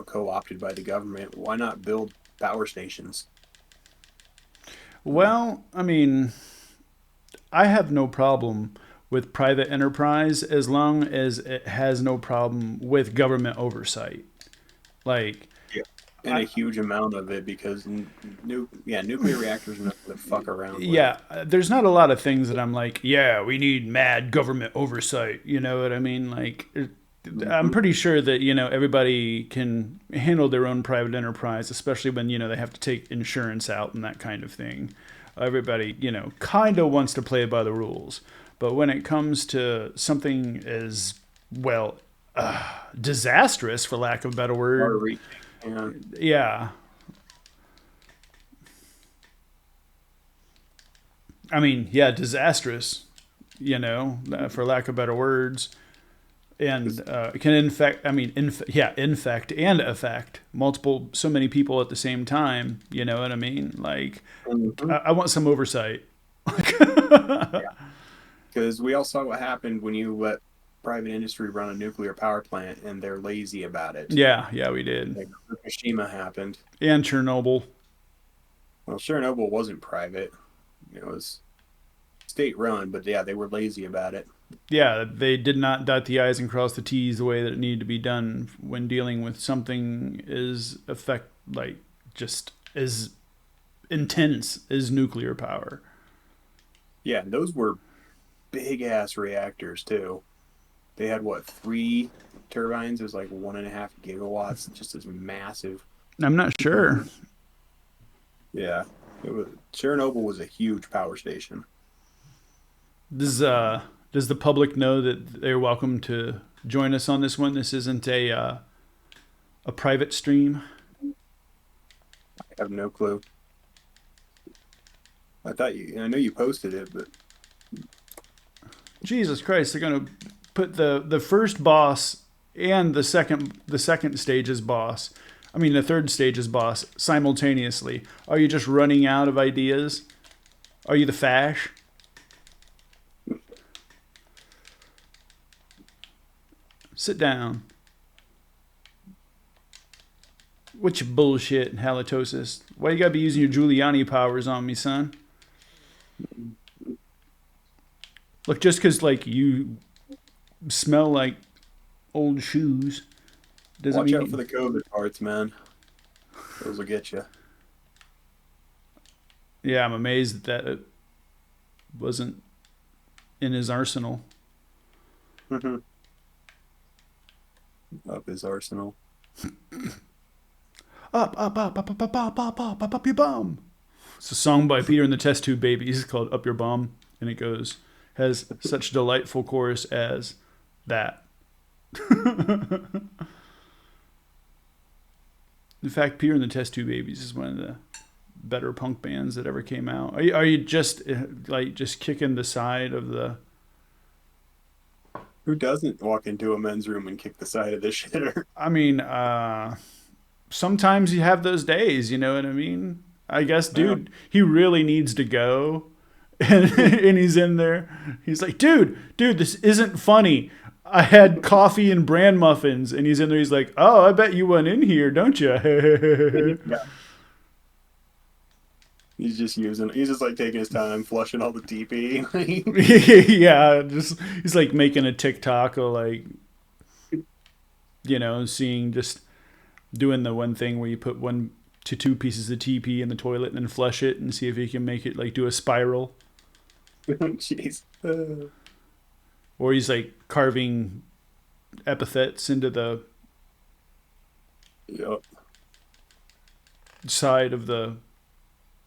co-opted by the government. Why not build power stations? Well, I mean, I have no problem with private enterprise as long as it has no problem with government oversight. Like, Yeah. And a huge amount of it because nuclear reactors are not to fuck around with. Yeah, there's not a lot of things that I'm like, yeah, we need mad government oversight. You know what I mean? Like, I'm pretty sure that everybody can handle their own private enterprise, especially when they have to take insurance out and that kind of thing. Everybody kind of wants to play by the rules, but when it comes to something as well disastrous, for lack of a better word, yeah. I mean, yeah, disastrous, for lack of better words, and it can infect. I mean, infect and affect so many people at the same time. You know what I mean? Like, I want some oversight. Because we all saw what happened when you let private industry run a nuclear power plant, and they're lazy about it. Yeah, we did. Like Fukushima happened, and Chernobyl. Well, Chernobyl wasn't private. It was state-run, but yeah, they were lazy about it. Yeah, they did not dot the I's and cross the T's the way that it needed to be done when dealing with something just as intense as nuclear power. Yeah, those were big-ass reactors, too. They had, 3 turbines? It was like 1.5 gigawatts, just as massive. I'm not sure. Yeah, Chernobyl was a huge power station. Does the public know that they're welcome to join us on this one? This isn't a private stream. I have no clue. I know you posted it, but Jesus Christ, they're gonna put the first boss and the second stage's boss. I mean, the third stage's boss simultaneously. Are you just running out of ideas? Are you the Fash? Sit down. What's your bullshit and halitosis? Why you gotta be using your Giuliani powers on me, son? Look, just because you smell like old shoes doesn't watch mean... out for the COVID parts, man. Those will get you. Yeah, I'm amazed that it wasn't in his arsenal. Up his arsenal. Up your bum. It's a song by Peter and the Test Tube Babies called Up Your Bum, and it has such delightful chorus as that. In fact, Peter and the Test Tube Babies is one of the better punk bands that ever came out. Are you just kicking the side of the... Who doesn't walk into a men's room and kick the side of the shitter? I mean, sometimes you have those days, you know what I mean? I guess, dude, he really needs to go. And he's in there. He's like, dude, this isn't funny. I had coffee and bran muffins. And he's in there. He's like, oh, I bet you went in here, don't you? Yeah. He's just taking his time, flushing all the TP. Yeah, he's like making a TikTok of just doing the one thing where you put 1 to 2 pieces of TP in the toilet and then flush it and see if you can make it do a spiral. Jeez. Or he's carving epithets into the side of the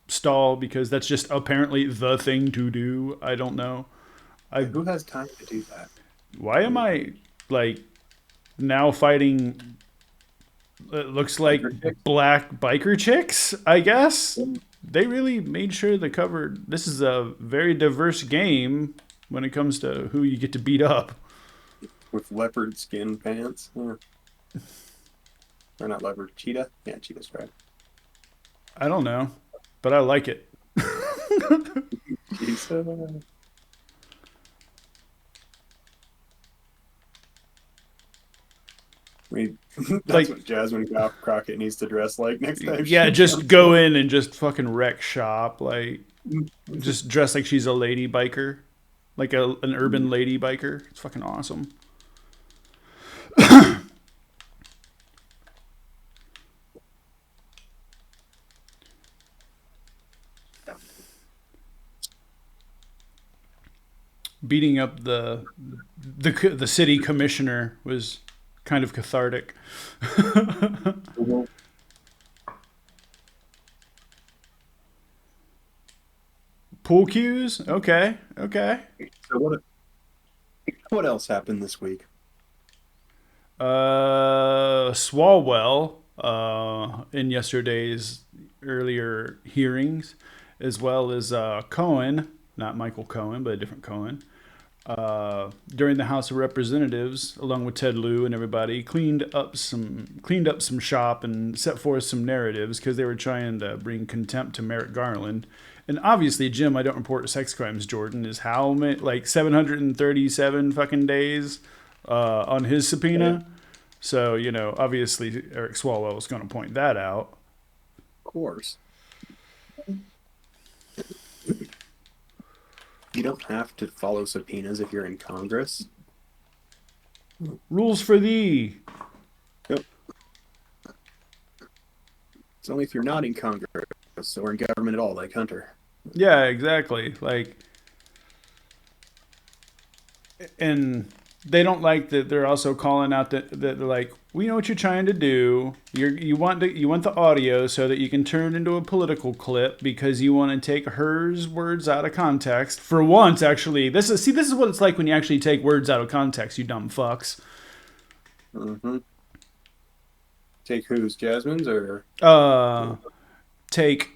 stall because that's just apparently the thing to do. I don't know. Who has time to do that? Why am I now fighting? It looks like black biker chicks, I guess. They really made sure they covered. This is a very diverse game when it comes to who you get to beat up. With leopard skin pants. Yeah. Or not leopard, cheetah? Yeah, cheetah stripe. I don't know, but I like it. Jeez. That's what Jasmine Crockett needs to dress like next time. Yeah, just go in and just fucking wreck shop. Just dress like she's a lady biker. Like an urban lady biker. It's fucking awesome. beating up the city commissioner was kind of cathartic. Mhm. Pool cues? Okay, okay. So what else happened this week? Swalwell, in yesterday's earlier hearings, as well as Cohen, not Michael Cohen, but a different Cohen, during the House of Representatives, along with Ted Lieu and everybody, cleaned up some shop and set forth some narratives because they were trying to bring contempt to Merrick Garland. And obviously, Jim, I don't report sex crimes. Jordan is how many, like 737 fucking days on his subpoena. So obviously Eric Swalwell is going to point that out. Of course. You don't have to follow subpoenas if you're in Congress. Rules for thee. Yep. It's only if you're not in Congress or in government at all, like Hunter. Yeah, exactly. And they don't like that they're also calling out that they're like, we know what you're trying to do. You want the audio so that you can turn it into a political clip because you want to take Her's words out of context. For once, actually, this is what it's like when you actually take words out of context, you dumb fucks. Mm-hmm. Take whose? Jasmine's or? Take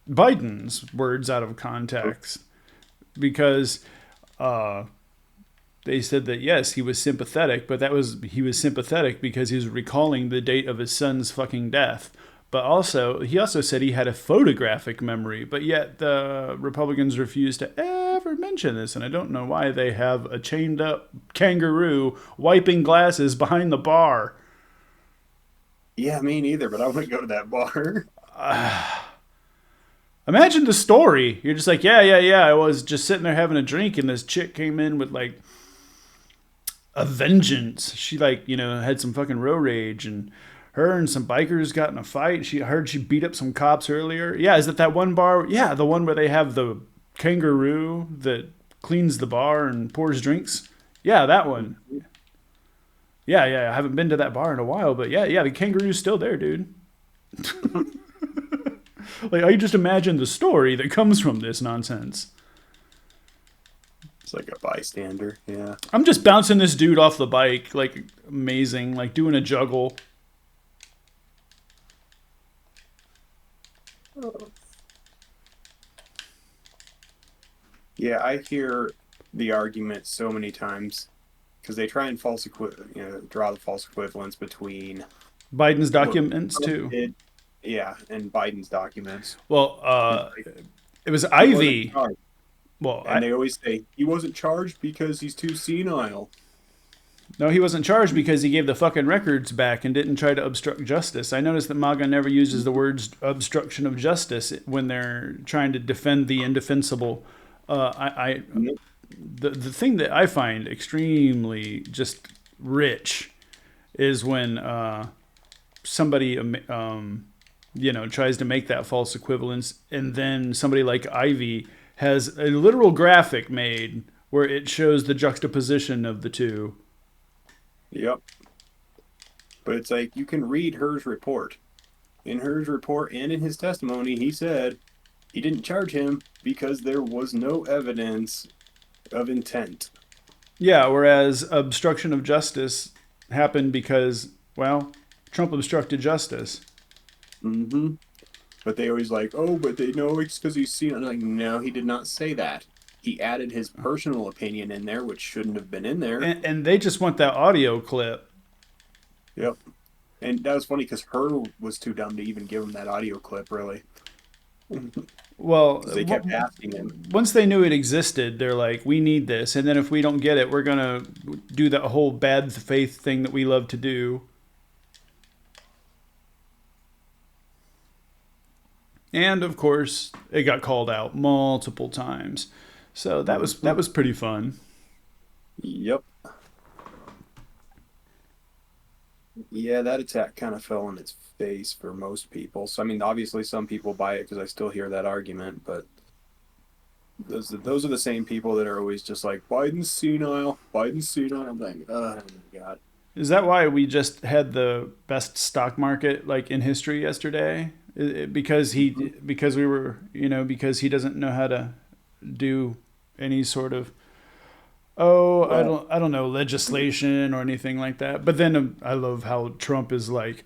Biden's words out of context because they said that yes, he was sympathetic, but he was sympathetic because he was recalling the date of his son's fucking death. But he also said he had a photographic memory, but yet the Republicans refused to ever mention this, and I don't know why they have a chained up kangaroo wiping glasses behind the bar. Yeah, me neither, but I wouldn't go to that bar. Imagine the story. You're just like, yeah. I was just sitting there having a drink, and this chick came in with like a vengeance. She had some fucking road rage, and her and some bikers got in a fight. She beat up some cops earlier. Yeah, is it that one bar? Yeah, the one where they have the kangaroo that cleans the bar and pours drinks. Yeah, that one. Yeah. I haven't been to that bar in a while, but yeah, the kangaroo's still there, dude. I just imagine the story that comes from this nonsense. It's like a bystander, yeah. I'm just bouncing this dude off the bike, like amazing, like doing a juggle. Yeah, I hear the argument so many times because they try and draw the false equivalence between Biden's documents too. And Biden's documents. Well, it was He wasn't Ivy. charged. Well, And they always say he wasn't charged because he's too senile. no, he wasn't charged because he gave the fucking records back and didn't try to obstruct justice. I noticed that MAGA never uses the words obstruction of justice when they're trying to defend the indefensible. The thing that I find extremely just rich is when somebody tries to make that false equivalence, and then somebody like Ivy has a literal graphic made where it shows the juxtaposition of the two. Yep. But it's like you can read Her's report. In Her's report and in his testimony, he said he didn't charge him because there was no evidence of intent. Yeah, whereas obstruction of justice happened because, well, Trump obstructed justice. Mm-hmm. But they always but they know it's because he's seen it. I'm like, no, he did not say that. He added his personal opinion in there, which shouldn't have been in there. And they just want that audio clip. Yep. And that was funny because Her was too dumb to even give him that audio clip, really. Well, They kept asking him. once they knew it existed, they're like, we need this. And then if we don't get it, we're going to do that whole bad faith thing that we love to do. And of course, it got called out multiple times. So that was pretty fun. Yep. Yeah, that attack kind of fell on its face for most people. So, I mean, obviously some people buy it because I still hear that argument, but Those are the same people that are always just like Biden's senile. Biden's senile. I'm like, oh my god. Is that why we just had the best stock market like in history yesterday? Because because we were, because he doesn't know how to do any sort of, Well, I don't know, legislation or anything like that. But then I love how Trump is like,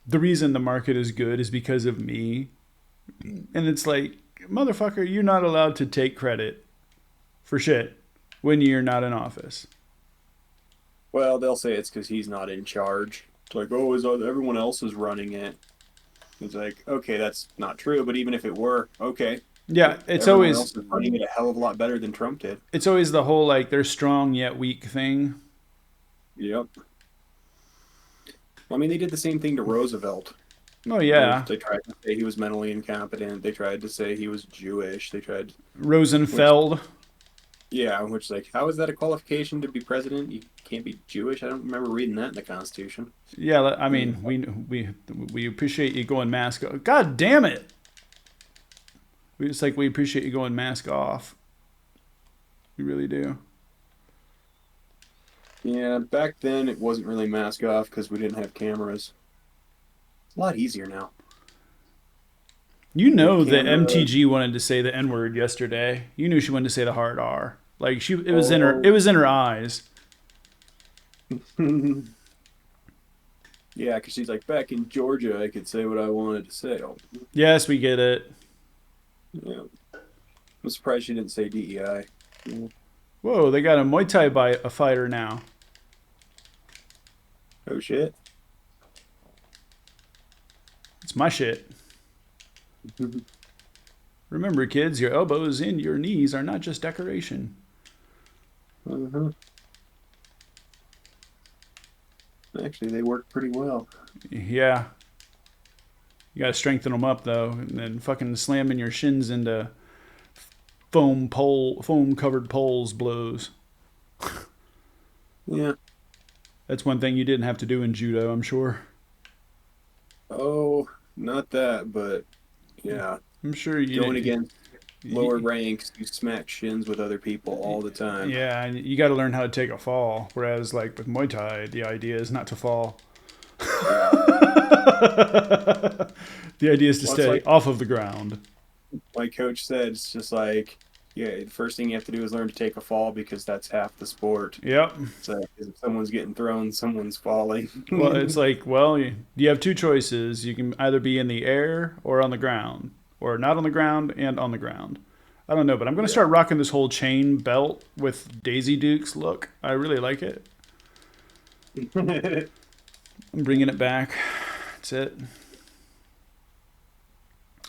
the reason the market is good is because of me. And it's like, motherfucker, you're not allowed to take credit for shit when you're not in office. well, they'll say it's because he's not in charge. It's like, oh, everyone else is running it? It's like, okay, that's not true. But even if it were, okay, Yeah, everyone else is running it a hell of a lot better than Trump did. it's always the whole like they're strong yet weak thing. Yep. I mean, they did the same thing to Roosevelt. Oh yeah, They tried to say he was mentally incompetent. They tried to say he was Jewish. They tried, which, Rosenfeld. yeah, which like, how is that a qualification to be president? You can't be Jewish. I don't remember reading that in the Constitution. Yeah, I mean we appreciate you going mask. God damn it! It's like we appreciate you going mask off. We really do. Yeah, back then it wasn't really mask off because we didn't have cameras. It's a lot easier now. You We have know that camera. MTG wanted to say the N word yesterday. You knew she wanted to say the hard R. Like it Oh, was in her eyes. yeah, because she's like, back in Georgia, I could say what I wanted to say. Oh, Yes, we get it. yeah. I'm surprised she didn't say DEI. Whoa, they got a Muay Thai a fighter now. Oh shit. It's my shit. Remember, kids, your elbows and your knees are not just decoration. Uh-huh. Actually, they work pretty well. Yeah, you gotta strengthen them up though, and then fucking slamming your shins into foam covered poles blows. Yeah. That's one thing you didn't have to do in judo, I'm sure. Oh, not that, but yeah. I'm sure you Going didn't. against lower ranks, you smack shins with other people all the time. Yeah, and you got to learn how to take a fall. Whereas, like with Muay Thai, the idea is not to fall. Yeah. The idea is to Well, it's stay like off of the ground. my coach said, it's just like, yeah, the first thing you have to do is learn to take a fall because that's half the sport. Yep. So if someone's getting thrown, someone's falling. Well, it's like, well, you have two choices. You can either be in the air or on the ground, or not on the ground and on the ground. I don't know, but I'm going to Yeah. start rocking this whole chain belt with Daisy Dukes look. I really like it. I'm bringing it back. That's it.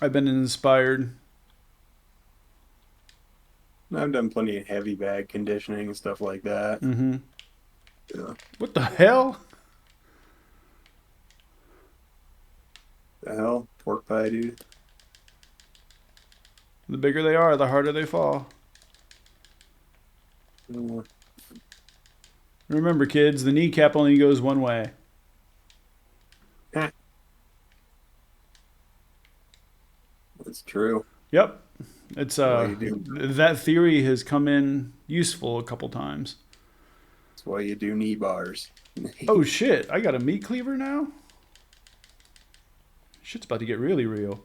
I've been inspired. I've done plenty of heavy bag conditioning and stuff like that. Mm-hmm. Yeah. What the hell? The hell? Pork pie, dude. The bigger they are, the harder they fall. Uh, Remember, kids, the kneecap only goes one way. That's true. Yep. It's That's why you do. that theory has come in useful a couple times. That's why you do knee bars. Oh shit, I got a meat cleaver now? Shit's about to get really real.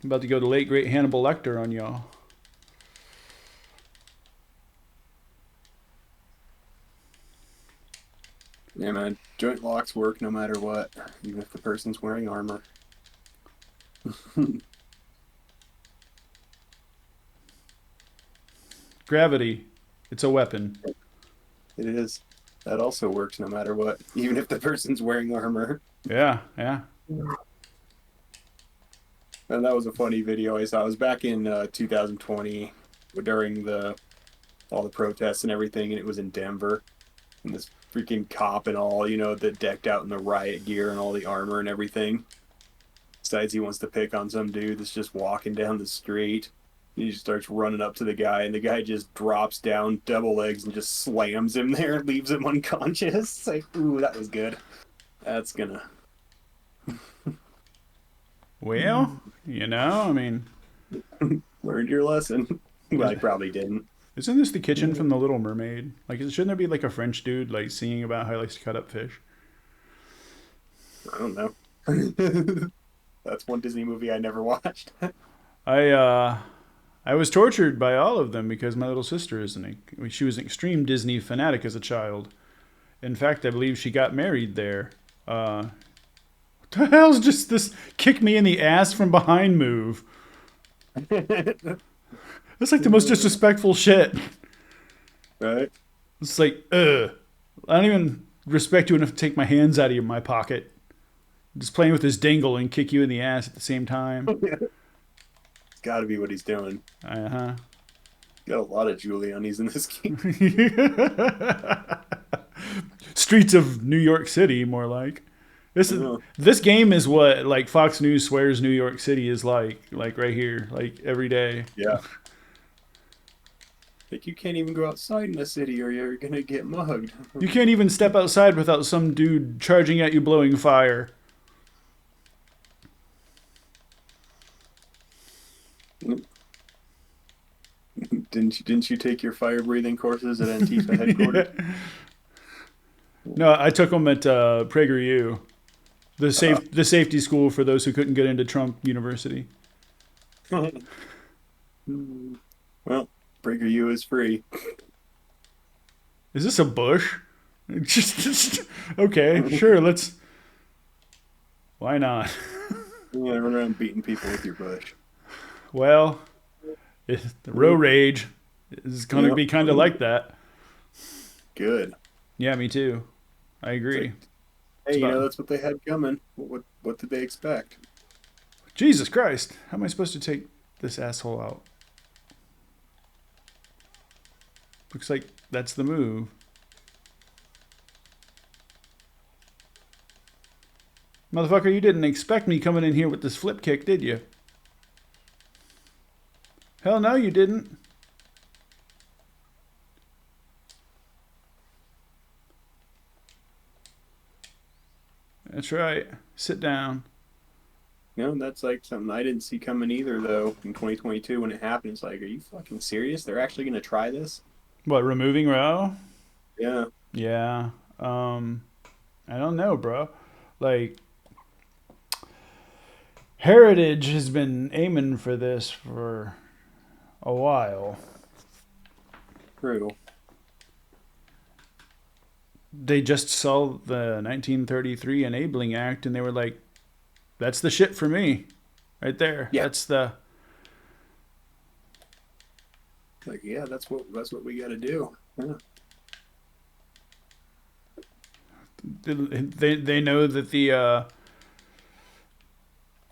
I'm about to go to late great Hannibal Lecter on y'all. Yeah, man. Joint locks work no matter what, even if the person's wearing armor. Gravity. It's a weapon. It is. That also works no matter what, even if the person's wearing armor. Yeah, yeah. And that was a funny video I saw. It was back in 2020 during all the protests and everything, and it was in Denver. And this freaking cop and all, the decked out in the riot gear and all the armor and everything. Decides he wants to pick on some dude that's just walking down the street. He just starts running up to the guy, and the guy just drops down double legs and just slams him there, leaves him unconscious. It's like, ooh, that was good. That's gonna. Well, I mean, Learned your lesson. Well, I probably didn't. Isn't this the kitchen from The Little Mermaid? Like, shouldn't there be like a French dude like singing about how he likes to cut up fish? I don't know. That's one Disney movie I never watched. I uh, I was tortured by all of them because my little sister she was an extreme Disney fanatic as a child. In fact, I believe she got married there. What the hell's just this kick me in the ass from behind move? That's like the most disrespectful shit. Right? It's like, ugh. I don't even respect you enough to take my hands out of my pocket. Just playing with his dingle and kick you in the ass at the same time. It's got to be what he's doing. Uh-huh. Got a lot of Giuliani's in this game. Streets of New York City, more like. Yeah. This game is what like Fox News swears New York City is like right here, like every day. Yeah. Like you can't even go outside in the city or you're gonna get mugged. You can't even step outside without some dude charging at you, blowing fire. Didn't you take your fire breathing courses at Antifa headquarters? No, I took them at PragerU, the safety school for those who couldn't get into Trump University. Well, PragerU is free. Is this a bush? Just okay, sure. Let's. Why not? Yeah, run around beating people with your bush. Well, the road rage is going to be kind of like that. Good. Yeah, me too. I agree. Hey, you know that's what they had coming. What did they expect? Jesus Christ! How am I supposed to take this asshole out? Looks like that's the move. Motherfucker, you didn't expect me coming in here with this flip kick, did you? Hell no, you didn't. That's right. Sit down. No, that's like something I didn't see coming either, though, in 2022 when it happened. It's like, are you fucking serious? They're actually going to try this? What, removing Roe? Yeah. Yeah. I don't know, bro. Like, Heritage has been aiming for this for a while. True. They just saw the 1933 Enabling Act and they were like, that's the shit for me. Right there. Yeah. That's the... Like, yeah, that's what we got to do. Yeah. They know that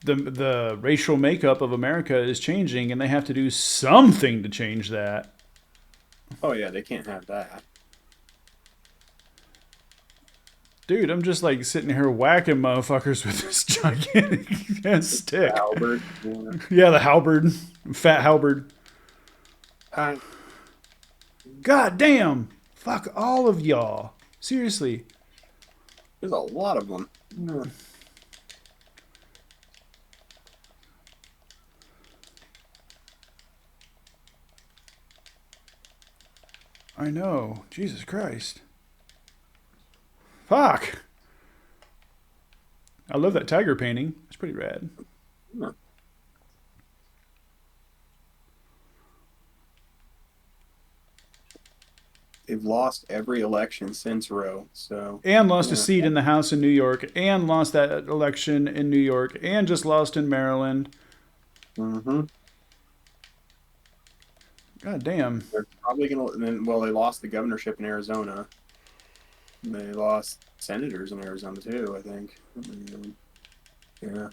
the racial makeup of America is changing, and they have to do something to change that. Oh yeah, they can't have that. Dude, I'm just like sitting here whacking motherfuckers with this gigantic ass stick. Albert. Yeah. Yeah, the halberd, fat halberd. God damn! Fuck all of y'all. Seriously. There's a lot of them. Yeah. I know. Jesus Christ. Fuck. I love that tiger painting. It's pretty rad. Yeah. They've lost every election since Roe, so And lost a seat in the House in New York, and lost that election in New York, and just lost in Maryland. mm-hmm. God damn. They're probably gonna. And then, well, they lost the governorship in Arizona. And they lost senators in Arizona too, I think. Yeah.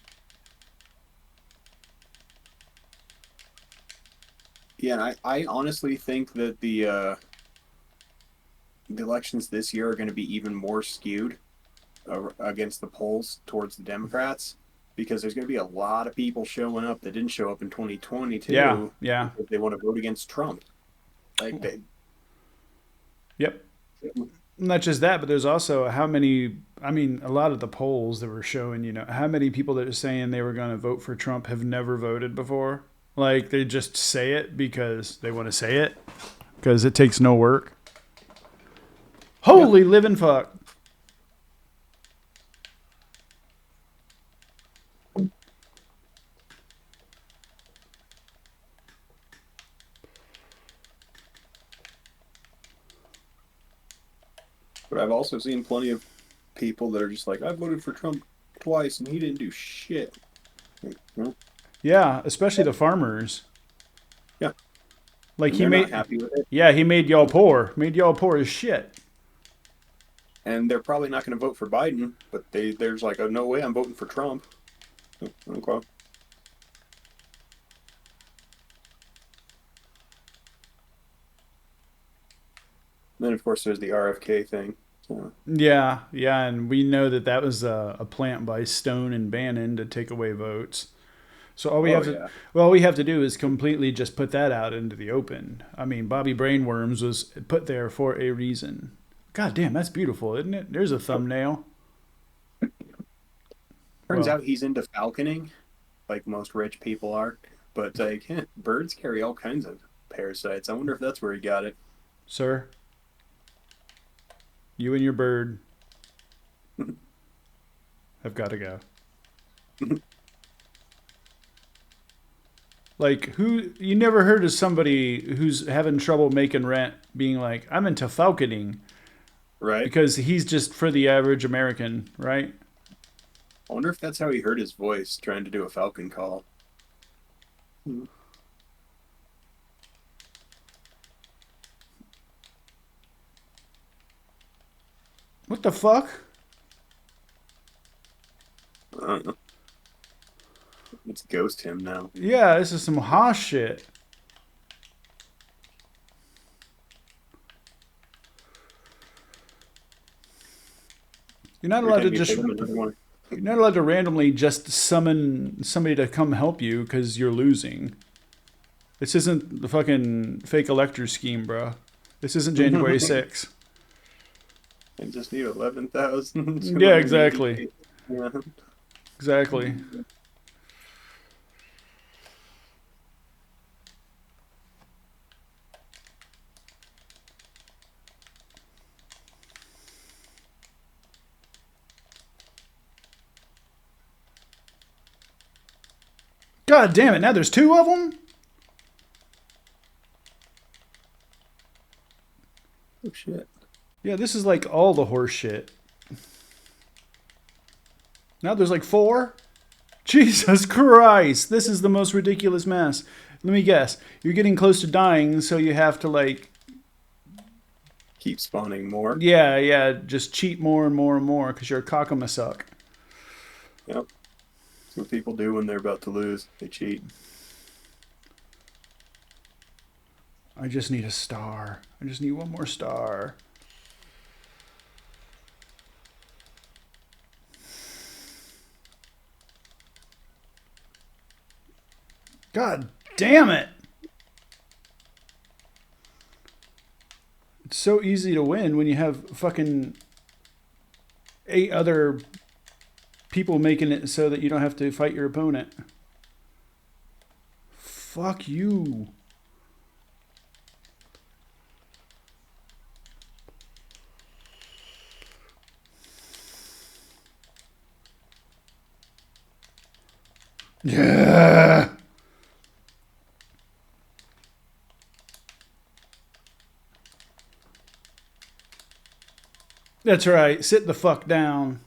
Yeah, and I honestly think that the elections this year are going to be even more skewed against the polls towards the Democrats because there's going to be a lot of people showing up that didn't show up in 2022. Yeah. If they want to vote against Trump. Like they. Yep. Not just that, but there's also how many, I mean, a lot of the polls that were showing, how many people that are saying they were going to vote for Trump have never voted before. Like they just say it because they want to say it, because it takes no work. Holy living fuck. But I've also seen plenty of people that are just like, I voted for Trump twice and he didn't do shit. Well, Yeah, especially the farmers. yeah. Like And he they're made, not happy with it. yeah, he made y'all poor. Made y'all poor as shit. And they're probably not going to vote for Biden, but there's like, oh, no way I'm voting for Trump. Okay. Then, of course, there's the RFK thing. So, Yeah, yeah, and we know that that was a plant by Stone and Bannon to take away votes. So all we have to, yeah. well, all we have to do is completely just put that out into the open. I mean, Bobby Brainworms was put there for a reason. God damn, that's beautiful, isn't it? There's a thumbnail. Turns Well, out he's into falconing, like most rich people are. But like, birds carry all kinds of parasites. I wonder if that's where he got it. sir, you and your bird have got to go. Like, who, you never heard of somebody who's having trouble making rent being like, I'm into falconing, Right? because he's just for the average American, right? I wonder if that's how he heard his voice trying to do a falcon call. What the fuck? I don't know. Let's ghost him now. Yeah, this is some hoss shit. You're not Every allowed to time you just, take him another one. you're not allowed to randomly just summon somebody to come help you because you're losing. This isn't the fucking fake elector scheme, bro. This isn't January 6th. I just need 11,000. Yeah, exactly. Yeah. Exactly. God damn it, now there's two of them? Oh shit. Yeah, this is like all the horse shit. Now there's like four? Jesus Christ, this is the most ridiculous mess. Let me guess. You're getting close to dying, so you have to like, Keep spawning more. yeah, just cheat more and more and more because you're a cock-a-muck. Yep. That's what people do when they're about to lose. They cheat. I just need a star. I just need one more star. God damn it! It's so easy to win when you have fucking 8 other people making it so that you don't have to fight your opponent. Fuck you. Yeah. That's right. Sit the fuck down.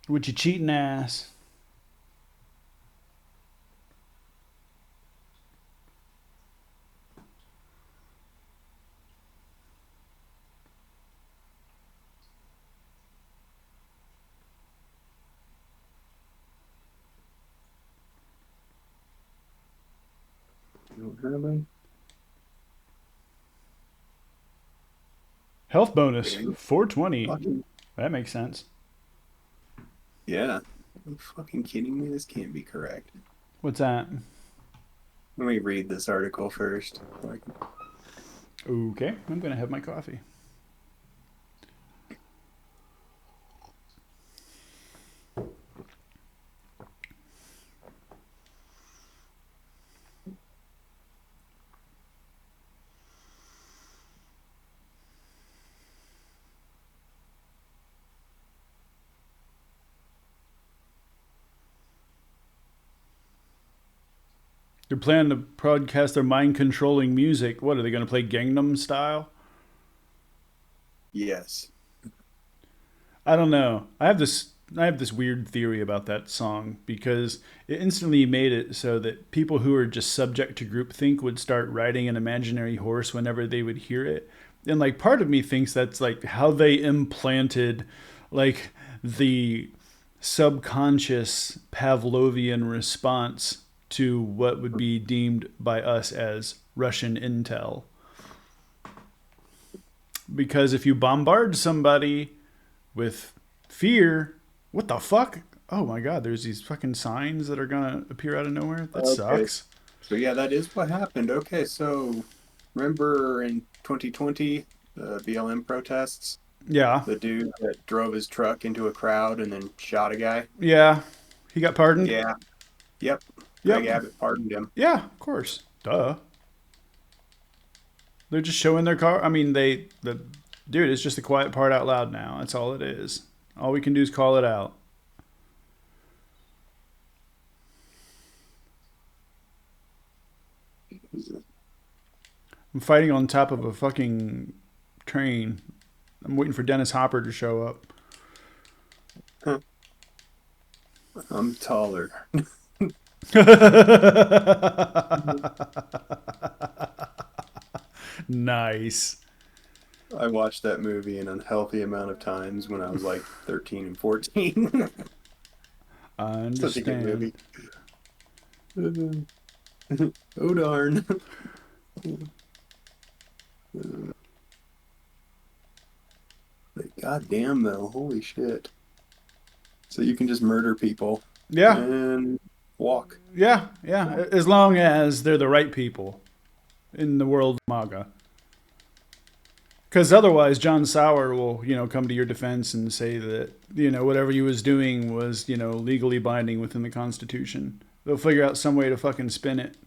With your cheating ass. Health bonus, 420. Fucking, That makes sense. yeah. Are you fucking kidding me? This can't be correct. What's that? Let me read this article first. Okay, I'm gonna have my coffee. They're planning to broadcast their mind-controlling music. What, are they going to play Gangnam Style? Yes. I don't know. I have this weird theory about that song because it instantly made it so that people who are just subject to groupthink would start riding an imaginary horse whenever they would hear it. And like part of me thinks that's like how they implanted like the subconscious Pavlovian response to what would be deemed by us as Russian intel. Because if you bombard somebody with fear, what the fuck? Oh my god, there's these fucking signs that are gonna appear out of nowhere. That sucks. So yeah, that is what happened. Okay, so remember in 2020, the BLM protests? Yeah. The dude that drove his truck into a crowd and then shot a guy? Yeah. He got pardoned? Yeah. Yep. Yep. Greg Abbott pardoned him. Yeah, of course. Duh. They're just showing their car. I mean, dude, it's just the quiet part out loud now. That's all it is. All we can do is call it out. I'm fighting on top of a fucking train. I'm waiting for Dennis Hopper to show up. I'm taller. Nice. I watched that movie an unhealthy amount of times when I was like 13 and 14. I understand. Such a good movie. Oh darn. Like, goddamn though, holy shit. So you can just murder people Yeah. and walk. Yeah. Yeah. As long as they're the right people in the world of MAGA. Because otherwise, John Sauer will, come to your defense and say that, whatever he was doing was, legally binding within the Constitution. They'll figure out some way to fucking spin it.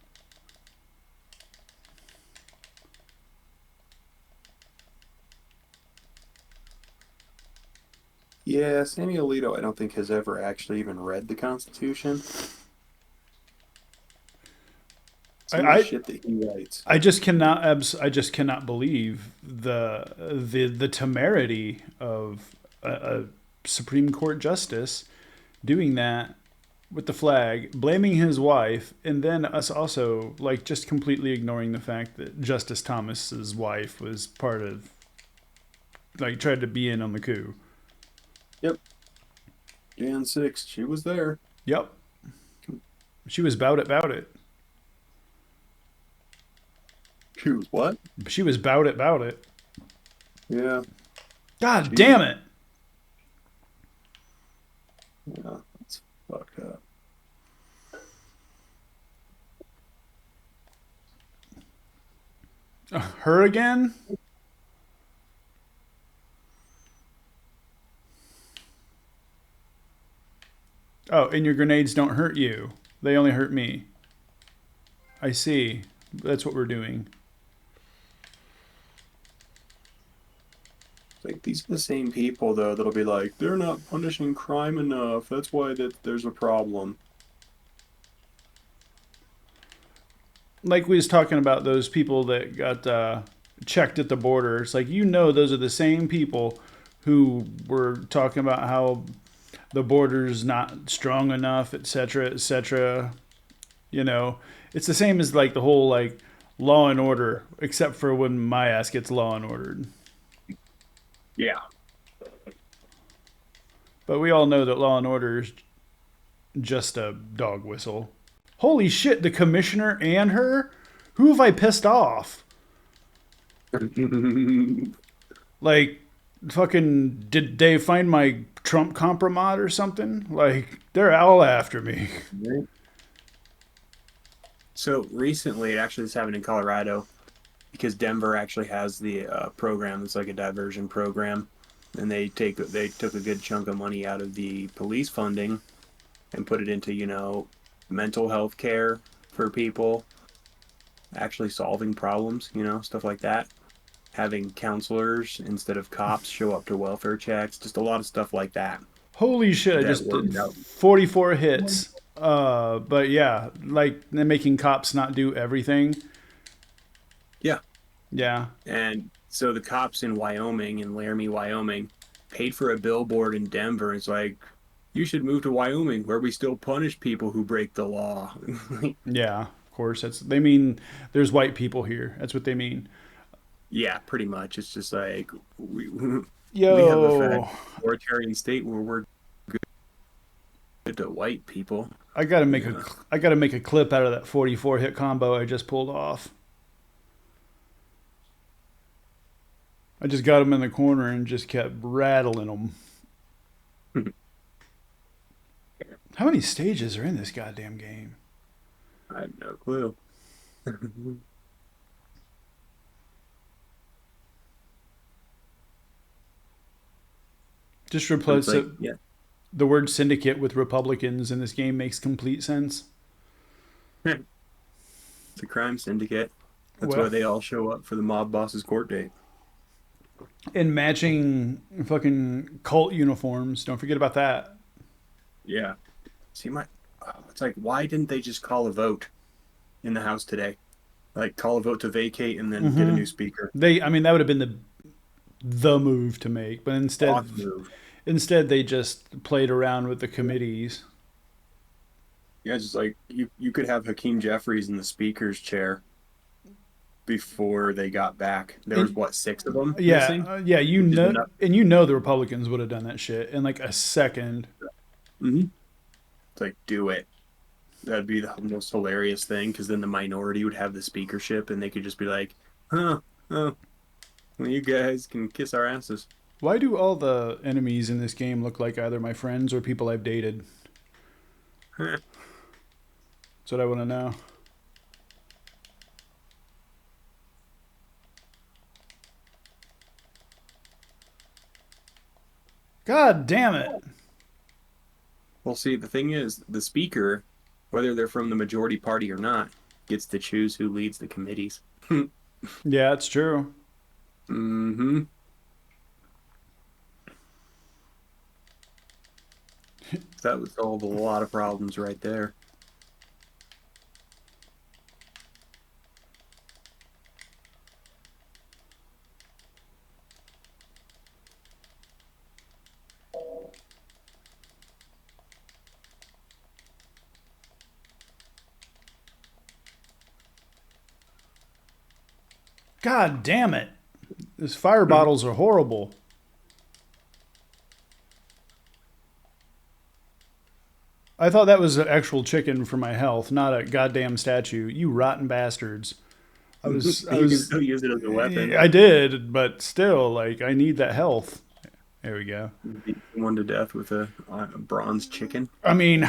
Yeah, Sammy Alito, I don't think has ever actually even read the Constitution. Some of the shit that he writes. I just cannot believe the temerity of a Supreme Court justice doing that with the flag, blaming his wife, and then us also like just completely ignoring the fact that Justice Thomas's wife was part of, like, tried to be in on the coup. Yep. Jan 6, she was there. Yep. She was bout it. She was what? She was bout it. Yeah. God damn it. Yeah, that's fucked up. Her again? Oh, and your grenades don't hurt you. They only hurt me. I see. That's what we're doing. Like, these are the same people, though, that'll be like, they're not punishing crime enough. That's why there's a problem. Like we was talking about those people that got checked at the border. It's like, those are the same people who were talking about how the border's not strong enough, etc., etc. It's the same as like the whole like Law and Order, except for when my ass gets Law and Ordered. Yeah. But we all know that Law and Order is just a dog whistle. Holy shit, the commissioner and her? Who have I pissed off? Like, fucking, did they find my Trump compromat or something? Like, they're all after me. So recently, it actually this happened in Colorado, because Denver actually has the program that's like a diversion program, and they took a good chunk of money out of the police funding and put it into mental health care for people, actually solving problems, stuff like that, having counselors instead of cops show up to welfare checks, just a lot of stuff like that. Holy shit, I just did 44 hits. But yeah, like they're making cops not do everything. Yeah. Yeah. And so the cops in Wyoming, in Laramie, Wyoming, paid for a billboard in Denver. It's like, you should move to Wyoming where we still punish people who break the law. Yeah. Of course, they mean there's white people here. That's what they mean. Yeah, pretty much. It's just like we have a Yo, authoritarian state where we're good to white people. Yeah. I gotta make a clip out of that 44 hit combo I just pulled off. I just got him in the corner and just kept rattling them. How many stages are in this goddamn game? I have no clue. Just But it's replace like, it. yeah, The word syndicate with Republicans in this game makes complete sense. it's a crime syndicate. That's Well, why they all show up for the mob boss's court date. and matching fucking cult uniforms. Don't forget about that. Yeah. See, it's like, why didn't they just call a vote in the House today? Like, call a vote to vacate and then get a new speaker. I mean, that would have been the move to make, but Off move. instead they just played around with the committees. Yeah, just like you could have Hakeem Jeffries in the speaker's chair before they got back. There was what, 6 of them Yeah, missing? yeah, Which is enough. and you know the Republicans would have done that shit in like a second. Mm-hmm. It's like, do it. That'd be the most hilarious thing, because then the minority would have the speakership and they could just be like, huh, oh, well, you guys can kiss our asses. Why do all the enemies in this game look like either my friends or people I've dated? Huh. That's what I want to know. God damn it. Well, see, the thing is, the speaker, whether they're from the majority party or not, gets to choose who leads the committees. Yeah, it's true. Mm-hmm. That would solve a lot of problems right there. God damn it. These fire bottles are horrible. I thought that was an actual chicken for my health, not a goddamn statue. You rotten bastards. I You can still use it as a weapon. I did, but still, like, I need that health. There we go. Beat someone to death with a bronze chicken. I mean,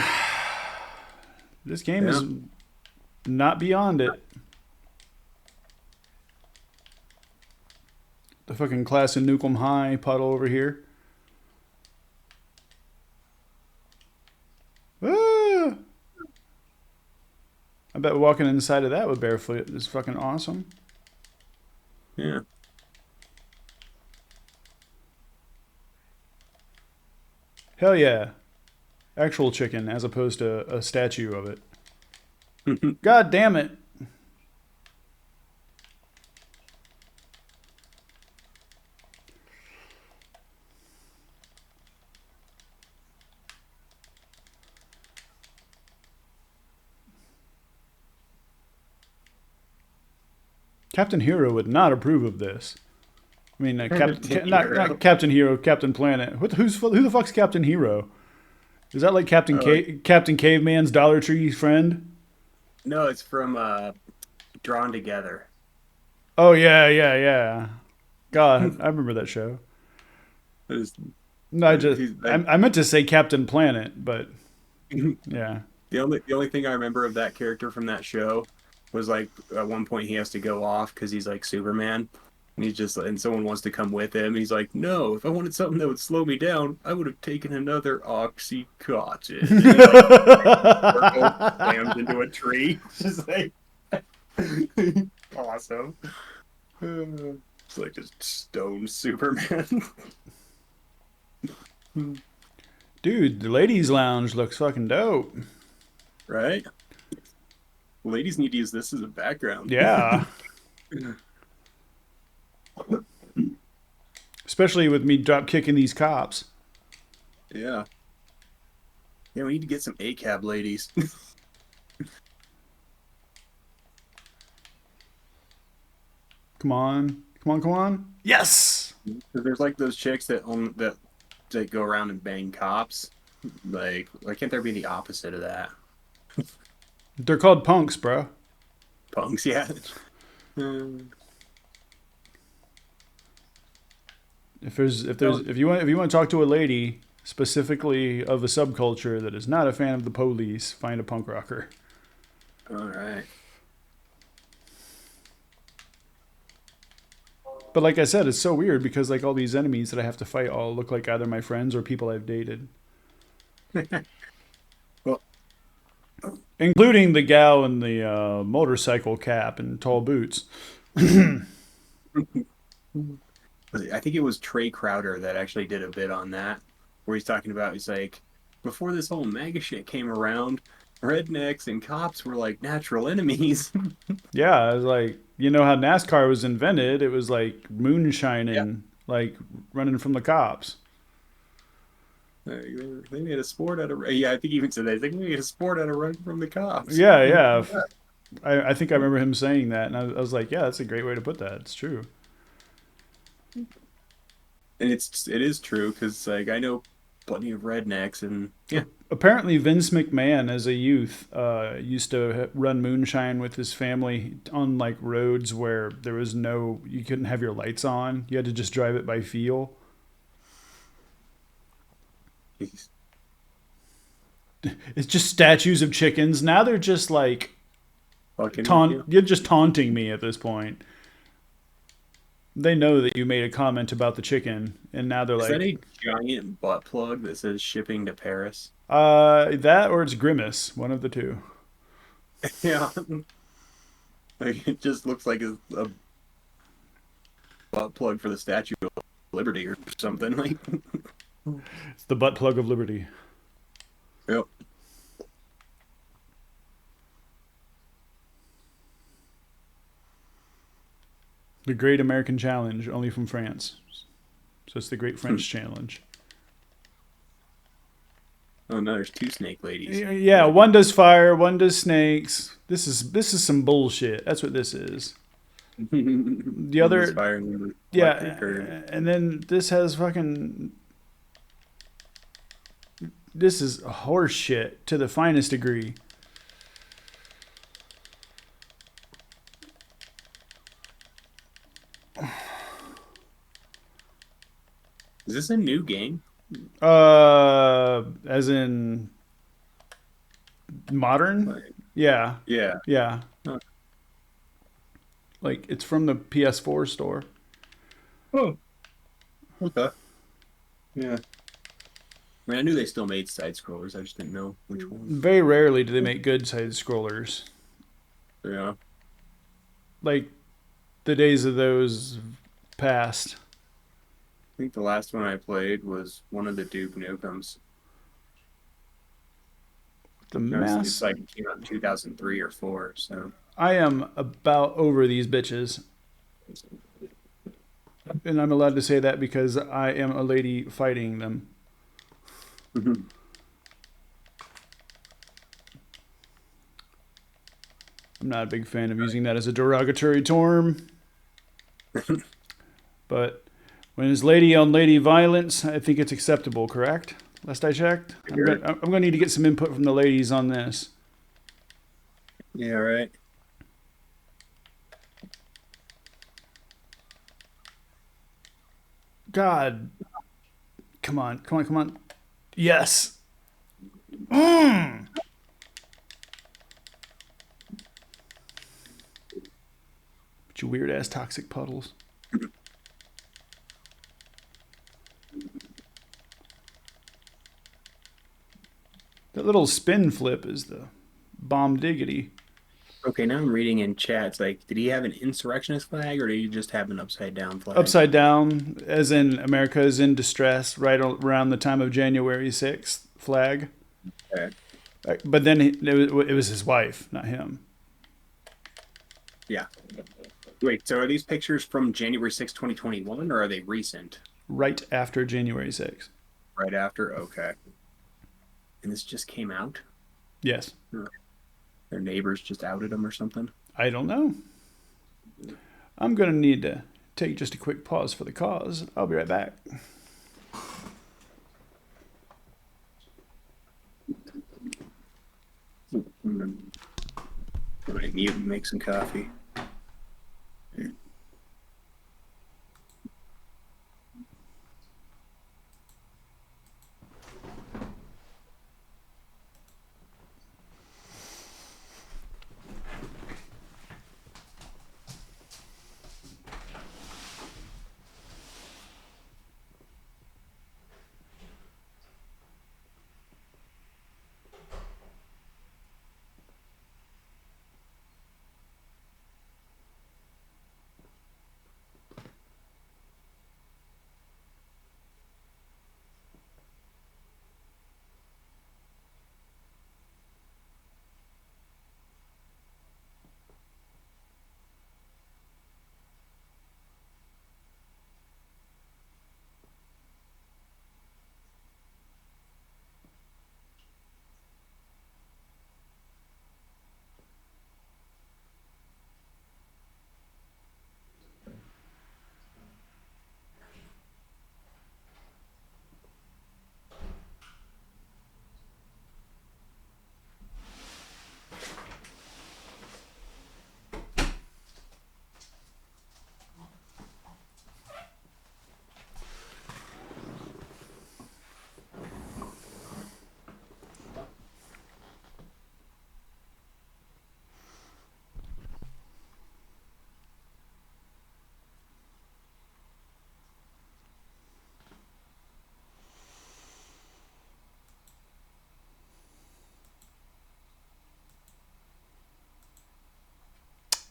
this game is Yeah. not beyond it. The fucking class in Nukem High puddle over here. Ah! I bet walking inside of that with barefoot is fucking awesome. Yeah. Hell yeah. Actual chicken as opposed to a statue of it. God damn it. Captain Hero would not approve of this. I mean, not Captain Hero, Captain Planet. Who the fuck's Captain Hero? Is that like Captain Caveman's Dollar Tree friend? No, it's from Drawn Together. Oh yeah. God, I remember that show. No, I meant to say Captain Planet, but yeah. The only thing I remember of that character from that show was like at one point he has to go off because he's like Superman, and someone wants to come with him. And he's like, no, if I wanted something that would slow me down, I would have taken another Oxycontin. And he like slams into a tree. It's just like awesome. It's like just stone Superman. Dude, the ladies' lounge looks fucking dope. Right? Ladies need to use this as a background. Yeah. Especially with me drop kicking these cops. Yeah. Yeah, we need to get some ACAB ladies. Come on. Come on, come on. Yes! There's like those chicks that go around and bang cops. Like, why can't there be the opposite of that? They're called punks, bro. Punks, yeah. If you want to talk to a lady specifically of a subculture that is not a fan of the police, find a punk rocker. All right. But like I said, it's so weird because like all these enemies that I have to fight all look like either my friends or people I've dated. Well, Including the gal in the motorcycle cap and tall boots. I think it was Trey Crowder that actually did a bit on that, where he's talking about, he's like, before this whole MAGA shit came around, rednecks and cops were like natural enemies. Yeah, I was like, you know how NASCAR was invented? It was like moonshining, like running from the cops. They made a sport out of, yeah, I think he even said that. He's like, they made a sport out of running from the cops. Yeah, yeah. I think I remember him saying that, and I was like, yeah, that's a great way to put that. It's true. And it is true, because like I know plenty of rednecks, and yeah. Apparently, Vince McMahon, as a youth, used to run moonshine with his family on like roads where there was you couldn't have your lights on. You had to just drive it by feel. Jeez. It's just statues of chickens. Now they're just like you're just taunting me at this point. They know that you made a comment about the chicken, and now they're Is like, that a giant butt plug that says shipping to Paris? that or it's Grimace, one of the two. Yeah. Like, it just looks like a butt plug for the Statue of Liberty or something. Like, It's the butt plug of liberty. yep. The Great American Challenge, only from France. So it's the Great French Challenge. Oh no, there's two snake ladies. Yeah, one does fire, one does snakes. This is some bullshit. That's what this is. The other, yeah, and then this has fucking. This is horse shit to the finest degree. Is this a new game? As in modern? Like, Yeah, yeah. yeah. Huh. Like it's from the PS4 store. Oh. Okay. Yeah. I mean, I knew they still made side scrollers. I just didn't know which one. Very rarely do they make good side scrollers. Yeah. Like the days of those past. I think the last one I played was one of the Duke Nukems. It's like it came out in 2003 or 4. So I am about over these bitches. And I'm allowed to say that because I am a lady fighting them. I'm not a big fan of using that as a derogatory term. But when it's lady on lady violence, I think it's acceptable, correct? Last I checked. I'm going to need to get some input from the ladies on this. Yeah, right. God. Come on, come on, come on. Yes. Mm. But you weird ass toxic puddles. That little spin flip is the bomb diggity. Okay, now I'm reading in chat. It's like, did he have an insurrectionist flag, or did he just have an upside down flag? Upside down, as in America is in distress, right around the time of January 6th flag. Okay. But then it was his wife, not him. Yeah. Wait, so are these pictures from January 6, 2021, or are they recent? Right after January 6th. Right after? Okay. And this just came out? Yes. Their neighbors just outed them or something? I don't know. I'm going to need to take just a quick pause for the cause. I'll be right back. I might mute and make some coffee.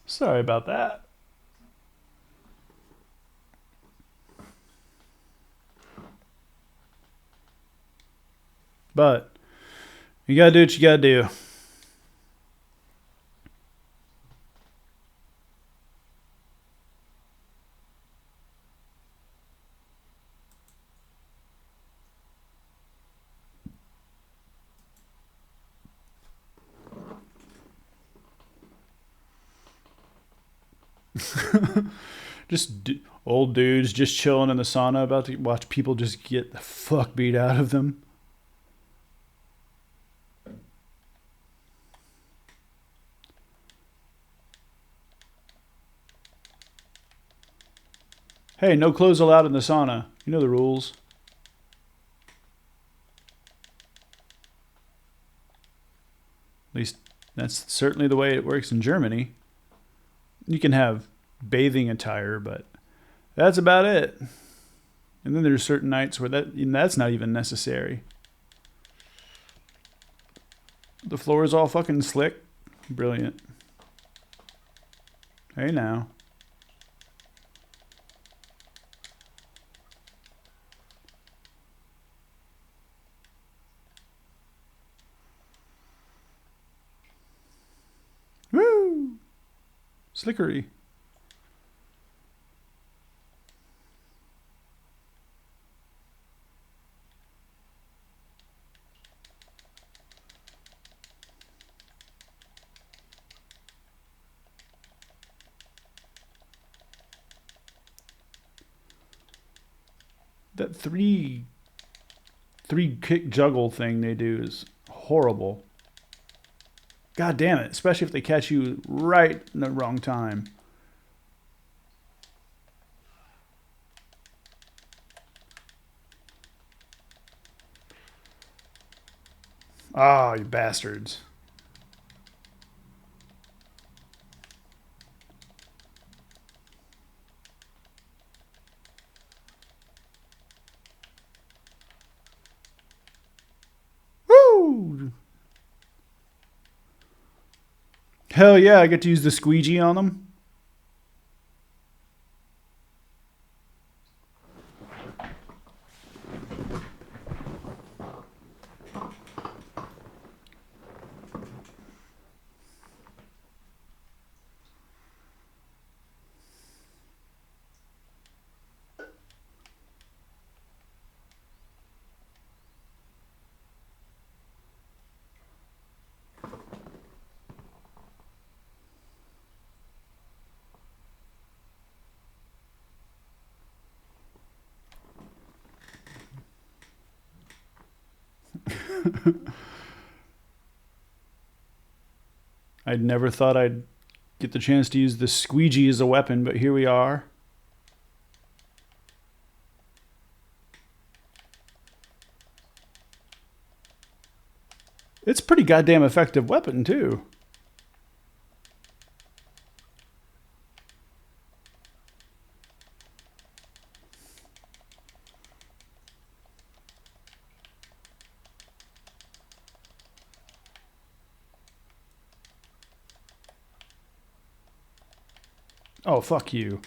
Sorry about that. But you got to do what you got to do. Old dudes just chilling in the sauna about to watch people just get the fuck beat out of them. Hey, no clothes allowed in the sauna. You know the rules. At least that's certainly the way it works in Germany. You can have bathing attire, but that's about it. And then there's certain nights where that's not even necessary. The floor is all fucking slick. Brilliant. Hey now. Woo! Slickery. That three kick juggle thing they do is horrible. God damn it, especially if they catch you right in the wrong time. Ah, you bastards. Woo! Hell yeah, I get to use the squeegee on them. I'd never thought I'd get the chance to use the squeegee as a weapon, but here we are. It's a pretty goddamn effective weapon, too. Oh, fuck you.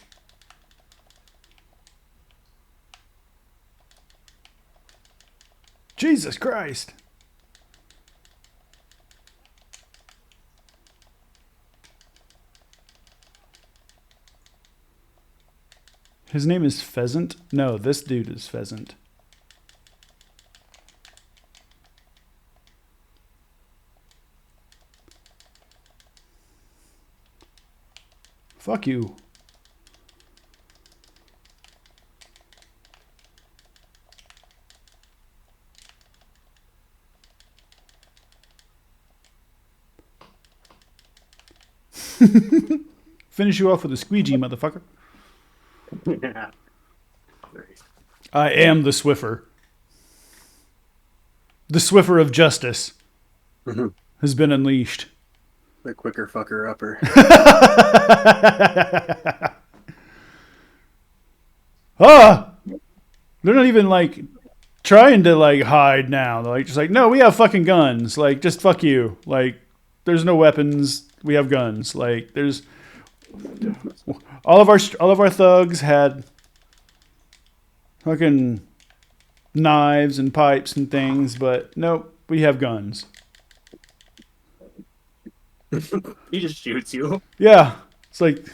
Jesus Christ. His name is Pheasant? No, this dude is Pheasant. Fuck you. Finish you off with a squeegee, motherfucker. Yeah. I am the Swiffer. The Swiffer of justice has been unleashed. The quicker fucker upper. Ah! They're not even like trying to like hide now. They're like just like, no, we have fucking guns. Like, just fuck you. Like, there's no weapons. We have guns. Like, there's all of our thugs had fucking knives and pipes and things, but nope, we have guns. He just shoots you. Yeah, it's like,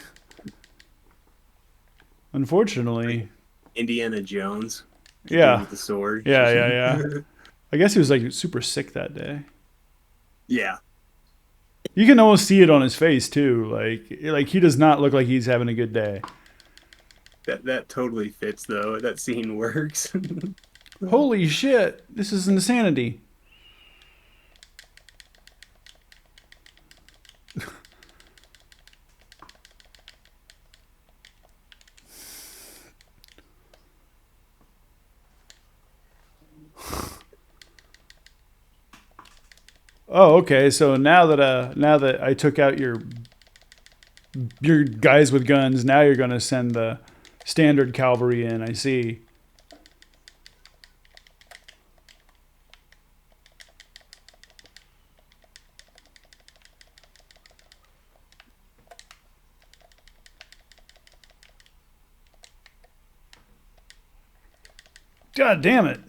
unfortunately, Indiana Jones. yeah, With the sword. yeah. I guess he was like super sick that day. Yeah. You can almost see it on his face too. Like he does not look like he's having a good day. That totally fits though. That scene works. Holy shit! This is insanity. Oh, okay. So now that I took out your guys with guns, now you're gonna send the standard cavalry in. I see. God damn it.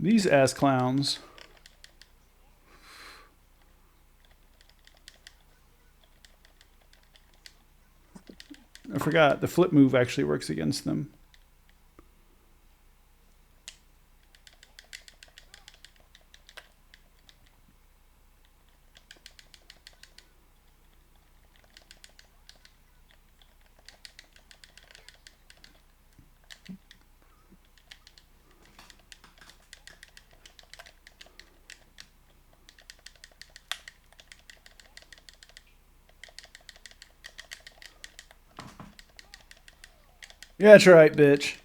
These ass clowns. I forgot, the flip move actually works against them. Yeah, that's right, bitch.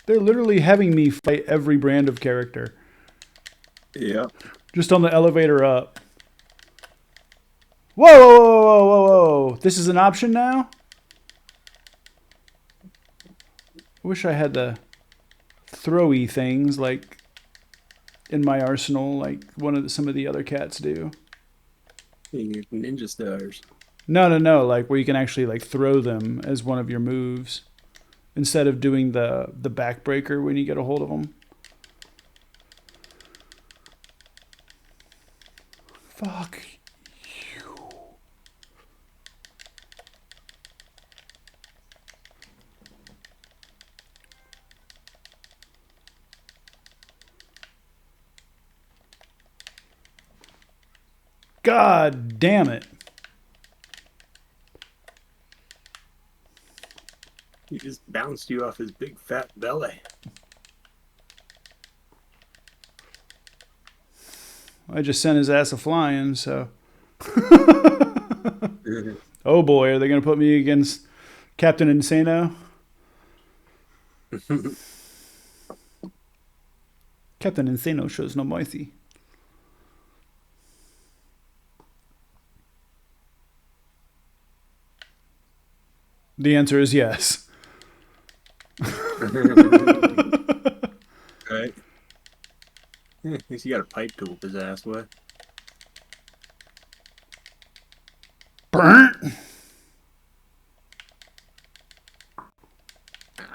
They're literally having me fight every brand of character. Yeah. Just on the elevator up. Whoa, whoa, whoa, whoa, whoa, whoa. This is an option now? I wish I had the throwy things like in my arsenal like some of the other cats do. Ninja stars. No, like where you can actually like throw them as one of your moves instead of doing the backbreaker when you get a hold of them. Fuck you. God damn it. He just bounced you off his big fat belly. I just sent his ass a flying, so. Oh boy, are they going to put me against Captain Insano? Captain Insano shows no mercy. The answer is yes. Right? Yeah, at least you got a pipe to whoop his ass with. Burnt.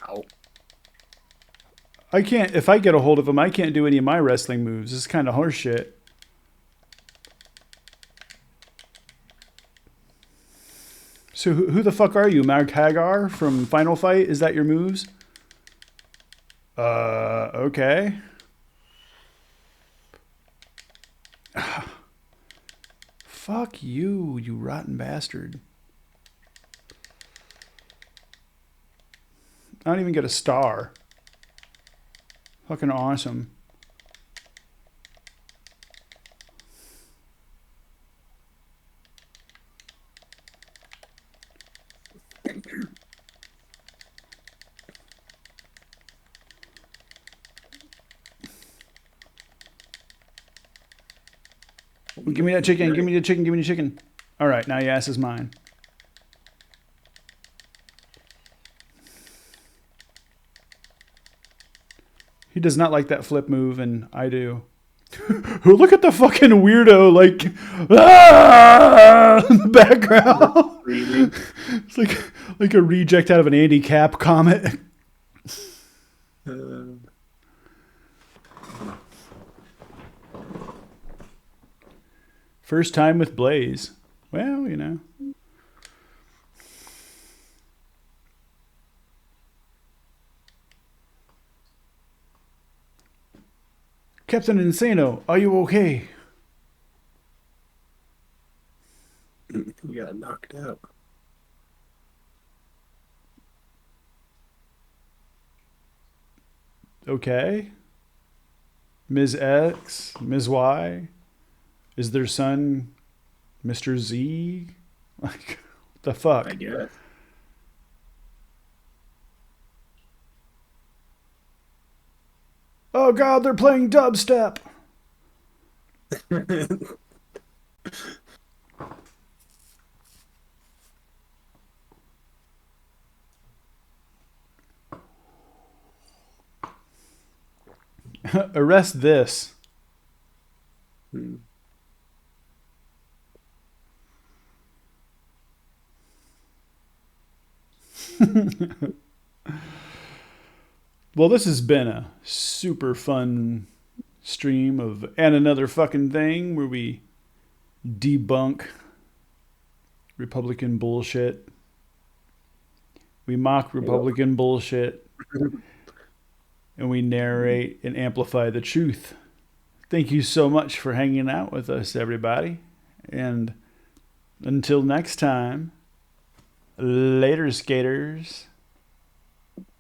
Ow. I can't, if I get a hold of him, I can't do any of my wrestling moves. This is kind of horseshit. So who the fuck are you, Mark Hagar from Final Fight? Is that your moves? Okay. Fuck you, you rotten bastard. I don't even get a star. Fucking awesome. Give me that chicken. Give me the chicken. Give me the chicken. All right, now your ass is mine. He does not like that flip move, and I do. Look at the fucking weirdo, like, in the background. It's like a reject out of an Andy Cap comic. First time with Blaze. Well, you know. Captain Insano, are you okay? You got knocked out. Okay. Ms. X, Ms. Y. Is their son Mr. Z? Like, what the fuck? I guess. Oh god, they're playing dubstep. Arrest this. Well, this has been a super fun stream of And Another Fucking Thing where we debunk Republican bullshit. We mock Republican bullshit. And we narrate and amplify the truth. Thank you so much for hanging out with us, everybody. And until next time, later, skaters.